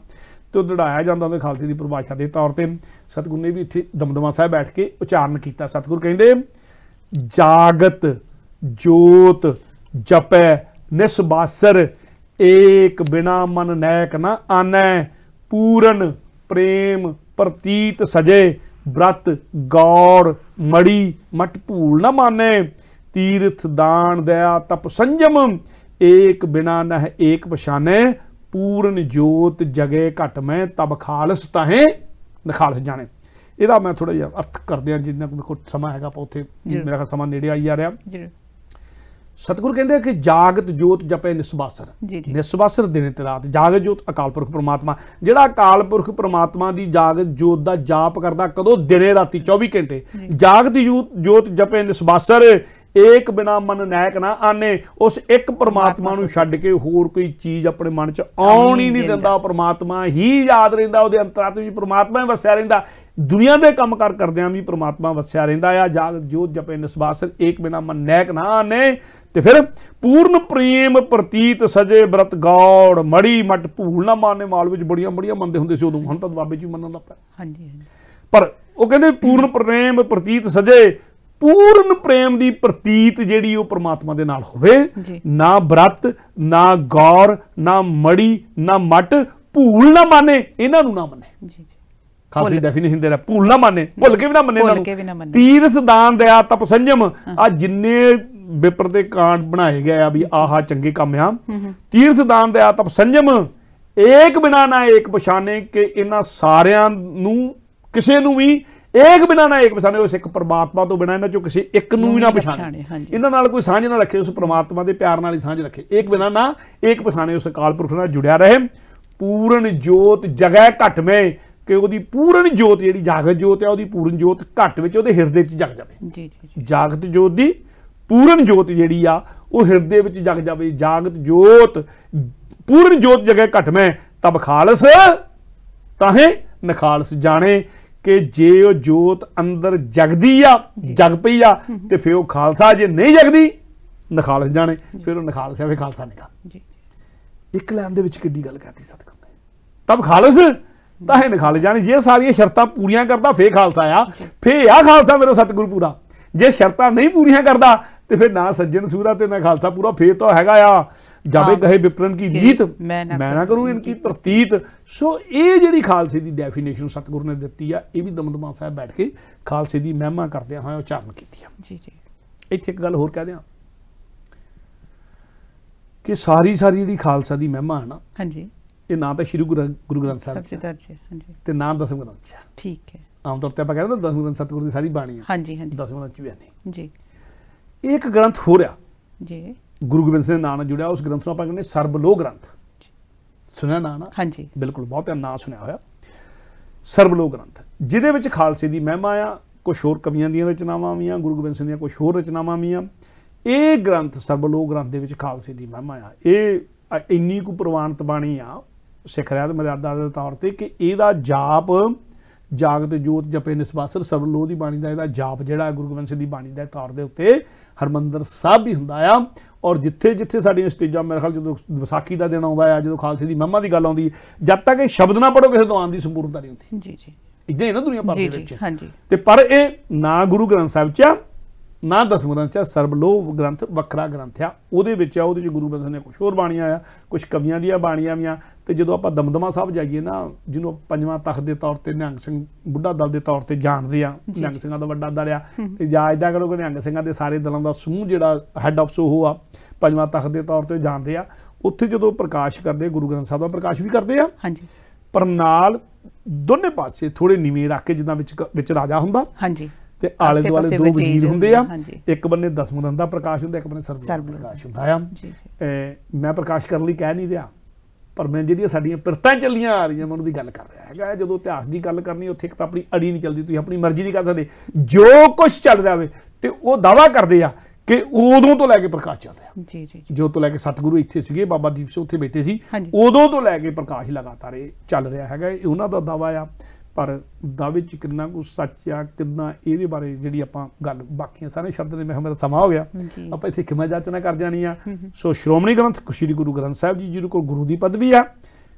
ਤੇ ਉਹ ਦੜਾਇਆ ਜਾਂਦਾ ਉਹਦੇ ਖਾਲਸੇ ਦੀ ਪਰਿਭਾਸ਼ਾ ਦੇ ਤੌਰ ਤੇ। ਸਤਿਗੁਰੂ ਨੇ ਵੀ ਇੱਥੇ ਦਮਦਮਾ ਸਾਹਿਬ ਬੈਠ ਕੇ ਉਚਾਰਨ ਕੀਤਾ। ਸਤਿਗੁਰੂ ਕਹਿੰਦੇ ਜਾਗਤ ਜੋਤ ਜਪੈ ਨਿਸਬਾਸਰ, ਏਕ ਬਿਨਾ ਮਨ ਨੈਕ ਨਾ ਆਨੈ, ਪੂਰਨ ਪ੍ਰੇਮ ਪ੍ਰਤੀਤ ਸਜੇ, ਬ੍ਰਤ ਗੌੜ ਮੜੀ ਮਟ ਭੂਲ ਨਾ ਮਾਨੇ, ਤੀਰਥ ਦਾਨ ਦਇਆ ਤਪ ਸੰਜਮ, ਏਕ ਬਿਨਾ ਨਹ ਏਕ ਪਛਾਨੇ, ਪੂਰਨ ਜੋਤ ਜਗੇ ਘਟ ਮੈਂ, ਤਬ ਖਾਲਸ ਤਾਹੇ ਨਖਾਲਸ ਜਾਣੇ। ਇਹਦਾ ਮੈਂ ਥੋੜਾ ਜਿਹਾ ਅਰਥ ਕਰਦੇ ਹਾਂ, ਜਿੰਨਾ ਕੋਲ ਸਮਾਂ ਹੈਗਾ ਆਪਾਂ ਉੱਥੇ, ਮੇਰਾ ਸਮਾਂ ਨੇੜੇ ਆਈ ਜਾ ਰਿਹਾ। ਸਤਿਗੁਰ ਕਹਿੰਦੇ ਕਿ ਜਾਗਤ ਜੋਤ ਜਪੇ ਨਿਸਬਾਸਰ। ਜੀ ਜੀ ਨਿਸਬਾਸਰ ਦਿਨ ਤੇ ਰਾਤ, ਜਾਗਤ ਜੋਤ ਅਕਾਲ ਪੁਰਖ ਪ੍ਰਮਾਤਮਾ। ਜਿਹੜਾ ਅਕਾਲ ਪੁਰਖ ਪ੍ਰਮਾਤਮਾ ਦੀ ਜਾਗਤ ਜੋਤ ਦਾ ਜਾਪ ਕਰਦਾ ਕਦੋਂ? ਦਿਨੇ ਰਾਤੀ 24 ਘੰਟੇ। ਜਾਗਤ ਜੋਤ ਜਪੇ ਨਿਸਬਾਸਰ, ਏਕ ਬਿਨਾ ਮਨ ਨਾਇਕ ਨਾ ਆਨੇ। ਉਸ ਇੱਕ ਪ੍ਰਮਾਤਮਾ ਨੂੰ ਛੱਡ ਕੇ ਹੋਰ ਕੋਈ ਚੀਜ਼ ਆਪਣੇ ਮਨ 'ਚ ਆਉਣ ਹੀ ਨਹੀਂ ਦਿੰਦਾ। ਪ੍ਰਮਾਤਮਾ ਹੀ ਯਾਦ ਰਹਿੰਦਾ, ਉਹਦੇ ਅੰਤਰਾਤਮਾ ਵਿੱਚ ਪ੍ਰਮਾਤਮਾ ਹੀ ਵਸਿਆ ਰਹਿੰਦਾ। ਦੁਨੀਆ ਦੇ ਕੰਮ ਕਾਰ ਕਰਦਿਆਂ ਵੀ ਪ੍ਰਮਾਤਮਾ ਵਸਿਆ ਰਹਿੰਦਾ ਆ। ਜਾਗਤ ਜੋਤ ਜਪੇ ਨਿਸਬਾਸਰ, ਏਕ ਬਿਨਾ ਮਨ ਨਾਇਕ ਨਾ ਆਨੇ। ਤੇ ਫਿਰ ਪੂਰਨ ਪ੍ਰੇਮ ਪ੍ਰਤੀਤ ਸਜੇ ਬ੍ਰਤ ਗੌੜ, ਮੜੀ ਮਟ ਭੂਲ ਨਾ ਮਾਨੇ। ਮਾਲ ਵਿੱਚ ਬੜੀਆਂ ਮੰਨਦੇ ਹੁੰਦੇ ਸੀ ਉਦੋਂ, ਹੁਣ ਤਾਂ ਬਾਬੇ ਜੀ ਮੰਨਣ ਲੱਗ ਪਏ। ਹਾਂਜੀ ਪਰ ਉਹ ਕਹਿੰਦੇ ਪੂਰਨ ਪ੍ਰੇਮ ਪ੍ਰਤੀਤ ਸਜੇ, ਪੂਰਨ ਪ੍ਰੇਮ ਦੀ ਪ੍ਰਤੀਤ ਜਿਹੜੀ ਉਹ ਪ੍ਰਮਾਤਮਾ ਦੇ ਨਾਲ ਹੋਵੇ। ਨਾ ਬ੍ਰਤ, ਨਾ ਗੌਰ, ਨਾ ਮੜੀ, ਨਾ ਮਟ, ਭੂਲ ਨਾ ਮਾਨੇ। ਇਹਨਾਂ ਨੂੰ ਨਾ ਮੰਨੇ। ਜੀ ਜੀ ਖਾਸੀ ਡੈਫੀਨੇਸ਼ਨ ਦੇ ਰਿਹਾ, ਭੂਲ ਨਾ ਮੰਨੇ, ਭੁੱਲ ਕੇ ਵੀ ਨਾ ਮੰਨੇ ਇਹਨਾਂ ਨੂੰ। ਮੰਨੇ। ਤੀਰਥ ਦਾਨ ਦਇਆ ਤਪ ਸੰਜਮ, ਆ ਜਿੰਨੇ ਵਿਪਰ ਦੇ ਕਾਂਡ ਬਣਾਏ ਗਏ ਆ ਵੀ ਆਹ ਚੰਗੇ ਕੰਮ ਆ। ਤੀਰਥ ਦਾਨ ਦਇਆ ਤਪ ਸੰਜਮ, ਏਕ ਬਿਨਾ ਨਾ ਏਕ ਪਛਾਣੇ। ਕਿ ਇਹਨਾਂ ਸਾਰਿਆਂ ਨੂੰ, ਕਿਸੇ ਨੂੰ ਵੀ ਏਕ ਬਿਨਾ ਨਾ ਏਕ ਪਛਾਣੇ। ਉਸ ਇੱਕ ਪਰਮਾਤਮਾ ਤੋਂ ਬਿਨਾ ਇਹਨਾਂ ਚੋਂ ਕਿਸੇ ਇੱਕ ਨੂੰ ਵੀ ਨਾ ਪਛਾਣੇ। ਇਹਨਾਂ ਨਾਲ ਕੋਈ ਸਾਂਝ ਨਾ ਰੱਖੇ, ਉਸ ਪਰਮਾਤਮਾ ਦੇ ਪਿਆਰ ਨਾਲ ਹੀ ਸਾਂਝ ਰੱਖੇ। ਏਕ ਬਿਨਾ ਨਾ ਏਕ ਪਛਾਣੇ, ਉਸ ਅਕਾਲ ਪੁਰਖ ਨਾਲ ਜੁੜਿਆ ਰਹੇ। ਪੂਰਨ ਜੋਤ ਜਗੈ ਘਟ ਮੇ, ਕਿ ਉਹਦੀ ਪੂਰਨ ਜੋਤ ਜਿਹੜੀ ਜਾਗਤ ਜੋਤ ਹੈ, ਉਹਦੀ ਪੂਰਨ ਜੋਤ ਘਟ ਵਿੱਚ ਉਹਦੇ ਹਿਰਦੇ 'ਚ ਜਗ ਜਾਵੇ। ਜੀ ਜੀ ਜਾਗਤ ਜੋਤ ਦੀ ਪੂਰਨ ਜੋਤ ਜਿਹੜੀ ਆ ਉਹ ਹਿਰਦੇ ਵਿੱਚ ਜਗ ਜਾਵੇ। ਜਾਗਤ ਜੋਤ ਪੂਰਨ ਜੋਤ ਜਗੈ ਘਟ ਮੈਂ, ਤਬ ਖਾਲਸ ਤਾਹੇ ਨਖਾਲਸ ਜਾਣੇ। ਕਿ ਜੇ ਉਹ ਜੋਤ ਅੰਦਰ ਜਗਦੀ ਆ, ਜਗ ਪਈ ਆ, ਤੇ ਫਿਰ ਉਹ ਖਾਲਸਾ। ਜੇ ਨਹੀਂ ਜਗਦੀ ਨਖਾਲਸ ਜਾਣੇ, ਫਿਰ ਉਹ ਨਖਾਲਸ ਆ, ਫਿਰ ਖਾਲਸਾ ਨਿਕਾ। ਇੱਕ ਲਾਈਨ ਦੇ ਵਿੱਚ ਕਿੱਡੀ ਗੱਲ ਕਰਤੀ ਸਤਿਗੁਰ ਨੇ। ਤਬ ਖਾਲਸ ਤਾਹੇ ਨਖਾਲਸ ਜਾਣੇ। ਜੇ ਸਾਰੀਆਂ ਸ਼ਰਤਾਂ ਪੂਰੀਆਂ ਕਰਦਾ ਫੇਰ ਖਾਲਸਾ ਆ, ਫੇਰ ਆ ਖਾਲਸਾ ਮੇਰਾ ਸਤਿਗੁਰ ਪੂਰਾ। ਜੇ ਸ਼ਰਤਾਂ ਨਹੀਂ ਪੂਰੀਆਂ ਕਰਦਾ ਤੇ ਫਿਰ ਨਾ ਸੱਜਣ ਸੂਰਾ ਤੇ ਨਾ ਖਾਲਸਾ ਪੂਰਾ। ਫੇਰ ਤਾਂ ਹੈਗਾ ਆ ਜਾਵੇ ਕਹੇ ਵਿਪਰਨ ਕੀ ਜੀਤ, ਮੈਂ ਨਾ ਕਰੂੰ ਇਨਕੀ ਪ੍ਰਤੀਤ। ਸੋ ਇਹ ਜਿਹੜੀ ਖਾਲਸੇ ਦੀ ਡੈਫੀਨੇਸ਼ਨ ਸਤਿਗੁਰ ਨੇ ਦਿੱਤੀ ਆ, ਇਹ ਵੀ ਦਮਦਮਾ ਸਾਹਿਬ ਬੈਠ ਕੇ ਖਾਲਸੇ ਦੀ ਮਹਿਮਾ ਕਰਦਿਆਂ ਹੋਇਆ ਉਚਾਰਨ ਕੀਤੀ ਆ। ਜੀ ਜੀ ਇੱਥੇ ਇੱਕ ਗੱਲ ਹੋਰ ਕਹਿ ਦਿਆਂ ਕਿ ਸਾਰੀ ਜਿਹੜੀ ਖਾਲਸਾ ਦੀ ਮਹਿਮਾ ਹੈ ਨਾ, ਹਾਂਜੀ, ਇਹ ਨਾ ਤਾਂ ਸ਼੍ਰੀ ਗੁਰੂ ਗ੍ਰੰਥ ਸਾਹਿਬ ਚ ਹਾਂਜੀ, ਤੇ ਨਾ ਦਸਮ ਗ੍ਰੰਥ ਚ। ਠੀਕ ਹੈ। ਆਮ ਤੌਰ ਤੇ ਆਪਾਂ ਕਹਿੰਦੇ ਦਸਮ ਗ੍ਰੰਥ ਸਤਿਗੁਰ ਦੀ ਸਾਰੀ ਬਾਣੀ ਹੈ। ਹਾਂਜੀ ਹਾਂਜੀ ਦਸਮ ਗ੍ਰੰਥ ਚ ਵੀ ਨਹੀਂ ਜੀ। ਇੱਕ ਗ੍ਰੰਥ ਹੋ ਰਿਹਾ ਜੀ, ਗੁਰੂ ਗੋਬਿੰਦ ਸਿੰਘ ਦੇ ਨਾਂ ਨਾਲ ਜੁੜਿਆ। ਉਸ ਗ੍ਰੰਥ ਨੂੰ ਆਪਾਂ ਕਹਿੰਦੇ ਸਰਬਲੋਹ ਗ੍ਰੰਥ। ਸੁਣਿਆ ਨਾਂ ਨਾ? ਹਾਂਜੀ ਬਿਲਕੁਲ, ਬਹੁਤ ਨਾਂ ਸੁਣਿਆ ਹੋਇਆ। ਸਰਬਲੋਹ ਗ੍ਰੰਥ, ਜਿਹਦੇ ਵਿੱਚ ਖਾਲਸੇ ਦੀ ਮਹਿਮਾ ਆ। ਕੁਛ ਹੋਰ ਕਵੀਆਂ ਦੀਆਂ ਰਚਨਾਵਾਂ ਵੀ ਆ, ਗੁਰੂ ਗੋਬਿੰਦ ਸਿੰਘ ਦੀਆਂ ਕੁਛ ਹੋਰ ਰਚਨਾਵਾਂ ਵੀ ਆ। ਇਹ ਗ੍ਰੰਥ ਸਰਬਲੋਹ ਗ੍ਰੰਥ ਦੇ ਵਿੱਚ ਖਾਲਸੇ ਦੀ ਮਹਿਮਾ ਆ। ਇਹ ਇੰਨੀ ਕੁ ਪ੍ਰਵਾਨਿਤ ਬਾਣੀ ਆ ਸਿੱਖ ਰਿਆਤ ਮਰਿਆਦਾ ਦੇ ਤੌਰ ਤੇ ਕਿ ਇਹਦਾ ਜਾਪ ਜਾਗਤ ਜੋਤ ਜਪੇ ਨਿਸਬਾਸਰ, ਸਰਬਲੋਹ ਦੀ ਬਾਣੀ ਦਾ ਇਹਦਾ ਜਾਪ ਜਿਹੜਾ ਗੁਰੂ ਗੋਬਿੰਦ ਸਿੰਘ ਦੀ ਬਾਣੀ ਦੇ ਤੌਰ ਦੇ ਉੱਤੇ ਹਰਮੰਦਰ ਸਾਹਿਬ ਵੀ ਹੁੰਦਾ ਆ। ਔਰ ਜਿੱਥੇ ਜਿੱਥੇ ਸਾਡੀਆਂ ਸਟੇਜਾਂ, ਮੇਰੇ ਖਿਆਲ ਜਦੋਂ ਵਿਸਾਖੀ ਦਾ ਦਿਨ ਆਉਂਦਾ ਆ, ਜਦੋਂ ਖਾਲਸੇ ਦੀ ਮਹਿਮਾ ਦੀ ਗੱਲ ਆਉਂਦੀ, ਜਦ ਤੱਕ ਇਹ ਸ਼ਬਦ ਨਾ ਪੜੋ ਕਿਸੇ ਦੁਆਨ ਦੀ ਸੰਪੂਰਨਤਾ ਨਹੀਂ ਹੁੰਦੀ। ਜੀ ਜੀ ਇਦਾਂ ਹੀ ਨਾ ਦੁਨੀਆ ਭਰ ਦੇ ਵਿੱਚ। ਹਾਂਜੀ ਤੇ ਪਰ ਇਹ ਨਾ ਗੁਰੂ ਗ੍ਰੰਥ ਸਾਹਿਬ 'ਚ ਆ, ਨਾ ਦਸਮ ਗ੍ਰੰਥ 'ਚ। ਸਰਬਲੋਹ ਗ੍ਰੰਥ ਵੱਖਰਾ ਗ੍ਰੰਥ ਆ, ਉਹਦੇ ਵਿੱਚ ਆ। ਉਹਦੇ 'ਚ ਗੁਰੂ ਗੋਬਿੰਦ ਸਿੰਘ ਨੇ ਕੁਛ ਹੋਰ ਬਾਣੀਆਂ ਆ, ਕੁਛ ਕਵੀਆਂ ਦੀਆਂ ਬਾਣੀਆਂ ਵੀ ਆ। ਤੇ ਜਦੋਂ ਆਪਾਂ ਦਮਦਮਾ ਸਾਹਿਬ ਜਾਈਏ ਨਾ, ਜਿਹਨੂੰ ਪੰਜਵਾਂ ਤਖਤ ਦੇ ਤੌਰ ਤੇ ਨਿਹੰਗ ਸਿੰਘ ਬੁੱਢਾ ਦਲ ਦੇ ਤੌਰ ਤੇ ਜਾਣਦੇ ਆ, ਨਿਹੰਗ ਸਿੰਘਾਂ ਦਾ ਵੱਡਾ ਦਲ ਆ। ਤੇ ਜਾਂ ਇੱਦਾਂ ਕਰੋ ਕਿ ਨਿਹੰਗ ਸਿੰਘਾਂ ਦੇ ਸਾਰੇ ਦਲਾਂ ਦਾ ਸਮੂਹ ਜਿਹੜਾ ਹੈੱਡ ਆਫ ਉਹ ਆ, ਪੰਜਵਾਂ ਤਖਤ ਦੇ ਤੌਰ ਤੇ ਜਾਣਦੇ ਆ। ਉੱਥੇ ਜਦੋਂ ਪ੍ਰਕਾਸ਼ ਕਰਦੇ, ਗੁਰੂ ਗ੍ਰੰਥ ਸਾਹਿਬ ਦਾ ਪ੍ਰਕਾਸ਼ ਵੀ ਕਰਦੇ ਆ। ਹਾਂਜੀ ਪਰ ਨਾਲ ਦੋਨੇ ਪਾਸੇ ਥੋੜੇ ਨੀਵੇਂ ਰੱਖ ਕੇ, ਜਿੱਦਾਂ ਵਿੱਚ ਰਾਜਾ ਹੁੰਦਾ, ਹਾਂਜੀ, ਤੇ ਆਲੇ ਦੁਆਲੇ ਦੋ ਵਜ਼ੀਰ ਹੁੰਦੇ ਆ। ਇੱਕ ਬੰਨੇ ਦਸਮ ਗ੍ਰੰਥ ਦਾ ਪ੍ਰਕਾਸ਼ ਹੁੰਦਾ, ਇੱਕ ਬੰਨੇ ਸਰਬਲੋਹ ਪ੍ਰਕਾਸ਼ ਹੁੰਦਾ ਆ। ਮੈਂ ਪ੍ਰਕਾਸ਼ ਕਰਨ ਲਈ ਕਹਿ ਨਹੀਂ ਰਿਹਾ, ਪਰ ਮੈਂ ਜਿਹੜੀਆਂ ਸਾਡੀਆਂ ਪਿਰਤਾਂ ਚੱਲੀਆਂ ਆ ਰਹੀਆਂ, ਮੈਂ ਉਹਨਾਂ ਦੀ ਗੱਲ ਕਰ ਰਿਹਾ ਹੈਗਾ। ਜਦੋਂ ਇਤਿਹਾਸ ਦੀ ਗੱਲ ਕਰਨੀ, ਉੱਥੇ ਇੱਕ ਤਾਂ ਆਪਣੀ ਅੜੀ ਨਹੀਂ ਚੱਲਦੀ, ਤੁਸੀਂ ਆਪਣੀ ਮਰਜ਼ੀ ਨਹੀਂ ਕਰ ਸਕਦੇ। ਜੋ ਕੁਛ ਚੱਲ ਰਿਹਾ ਹੋਵੇ ਤੇ ਉਹ ਦਾਅਵਾ ਕਰਦੇ ਆ ਕਿ ਉਦੋਂ ਤੋਂ ਲੈ ਕੇ ਪ੍ਰਕਾਸ਼ ਚੱਲ ਰਿਹਾ। ਜੀ ਜੀ ਜੋ ਤੋਂ ਲੈ ਕੇ ਸਤਿਗੁਰੂ ਇੱਥੇ ਸੀਗੇ, ਬਾਬਾ ਦੀਪ ਸਿੰਘ ਉੱਥੇ ਬੈਠੇ ਸੀ, ਉਦੋਂ ਤੋਂ ਲੈ ਕੇ ਪ੍ਰਕਾਸ਼ ਲਗਾਤਾਰ ਇਹ ਚੱਲ ਰਿਹਾ ਹੈਗਾ। ਇਹ ਉਹਨਾਂ ਦਾ ਦਾਅਵਾ ਆ। ਪਰ ਦਾਅਵੇ 'ਚ ਕਿੰਨਾ ਕੁ ਸੱਚ ਆ, ਕਿੰਨਾ ਇਹਦੇ ਬਾਰੇ ਜਿਹੜੀ ਆਪਾਂ ਗੱਲ, ਬਾਕੀਆਂ ਸਾਰੇ ਸ਼ਬਦ ਨੇ, ਮੈਂ ਮੇਰਾ ਸਮਾਂ ਹੋ ਗਿਆ, ਆਪਾਂ ਇੱਥੇ ਖਿਮਾ ਜਾਚਨਾ ਕਰ ਜਾਣੀ ਆ। ਸੋ ਸ਼੍ਰੋਮਣੀ ਗ੍ਰੰਥ ਸ੍ਰੀ ਗੁਰੂ ਗ੍ਰੰਥ ਸਾਹਿਬ ਜੀ, ਜਿਹਦੇ ਕੋਲ ਗੁਰੂ ਦੀ ਪਦਵੀ ਆ,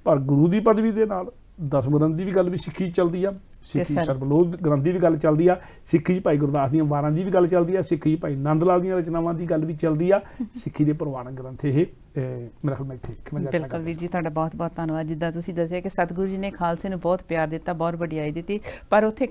ਪਰ ਗੁਰੂ ਦੀ ਪਦਵੀ ਦੇ ਨਾਲ ਦਸਮ ਗ੍ਰੰਥ ਦੀ ਵੀ ਗੱਲ ਵੀ ਸਿੱਖੀ ਚੱਲਦੀ ਆ, ਸਿੱਖੀ ਸਰਬਲੋਹ ਗ੍ਰੰਥ ਦੀ ਵੀ ਗੱਲ ਚੱਲਦੀ ਆ, ਸਿੱਖੀ 'ਚ ਭਾਈ ਗੁਰਦਾਸ ਦੀਆਂ ਵਾਰਾਂ ਦੀ ਵੀ ਗੱਲ ਚੱਲਦੀ ਆ, ਸਿੱਖੀ 'ਚ ਭਾਈ ਨੰਦ ਲਾਲ ਦੀਆਂ ਰਚਨਾਵਾਂ ਦੀ ਗੱਲ ਵੀ ਚੱਲਦੀ ਆ। ਸਿੱਖੀ ਦੇ ਪ੍ਰਵਾਨਿਤ ਗ੍ਰੰਥ ਇਹ ਮੇਰਾ ਖਿਆਲ ਮੈਂ ਇੱਥੇ ਖਿਮਾ ਜਾ ਬਿਲਕੁਲ ਵੀਰ ਜੀ, ਤੁਹਾਡਾ ਬਹੁਤ ਬਹੁਤ ਧੰਨਵਾਦ। ਜਿੱਦਾਂ ਤੁਸੀਂ ਦੱਸਿਆ ਕਿ ਸਤਿਗੁਰੂ ਜੀ ਨੇ ਖਾਲਸੇ ਨੂੰ ਬਹੁਤ ਪਿਆਰ ਦਿੱਤਾ, ਬਹੁਤ ਵਡਿਆਈ ਦਿੱਤੀ, ਪਰ ਉੱਥੇ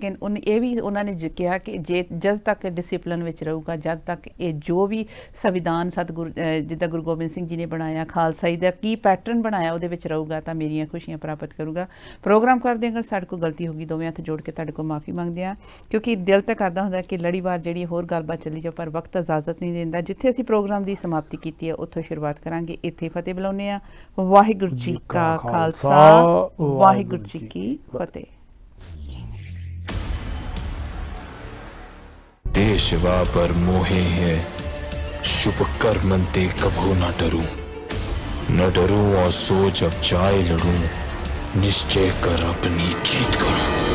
ਇਹ ਵੀ ਉਹਨਾਂ ਨੇ ਕਿਹਾ ਕਿ ਜਦ ਤੱਕ ਡਿਸਿਪਲਿਨ ਵਿੱਚ ਰਹੂਗਾ, ਜਦ ਤੱਕ ਇਹ ਜੋ ਵੀ ਸੰਵਿਧਾਨ ਸਤਿਗੁਰੂ ਜਿੱਦਾਂ ਗੁਰੂ ਗੋਬਿੰਦ ਸਿੰਘ ਜੀ ਨੇ ਬਣਾਇਆ, ਖਾਲਸਾਈ ਦਾ ਕੀ ਪੈਟਰਨ ਬਣਾਇਆ ਉਹਦੇ ਵਿੱਚ ਰਹੂਗਾ ਤਾਂ ਮੇਰੀਆਂ ਖੁਸ਼ੀਆਂ ਪ੍ਰਾਪਤ ਕਰੂਗਾ। ਪ੍ਰੋਗਰਾਮ ਕਰਦੇ ਅਗਰ ਸਾਡੇ ਕੋਲ ਗਲਤੀ ਹੋ ਗਈ, ਦੋਵੇਂ ਹੱਥ ਜੋੜ ਕੇ ਤੁਹਾਡੇ ਕੋਲ ਮਾਫੀ ਮੰਗਦੇ ਹਾਂ, ਕਿਉਂਕਿ ਦਿਲ ਤਾਂ ਕਰਦਾ ਹੁੰਦਾ ਕਿ ਲੜੀਵਾਰ ਜਿਹੜੀ ਹੋਰ ਗੱਲਬਾਤ ਚੱਲੀ ਜਾਓ, ਪਰ ਵਕਤ ਇਜਾਜ਼ਤ ਨਹੀਂ ਦਿੰਦਾ। ਜਿੱਥੇ ਅਸੀਂ ਪ੍ਰੋਗਰਾਮ ਦੀ ਸਮਾਪਤੀ ਕੀਤੀ ਹੈ ਉੱਥੋਂ ਸ਼ੁਰੂਆਤ ਕਰਾਂਗੇ। ਇੱਥੇ ਫਤਿਹ ਬੁਲਾਉਂਦੇ ਹਾਂ। ਵਾਹਿਗੁਰੂ ਜੀ ਕਾ ਖਾਲਸਾ, ਵਾਹਿਗੁਰੂ ਜੀ ਕੀ ਫਤਿਹ। देश वा पर मोहे है, शुभ कर्म ते कभू न डरूं, न डरूं और सोच अब जाए लड़ूं, निश्चय कर अपनी जीत करूं।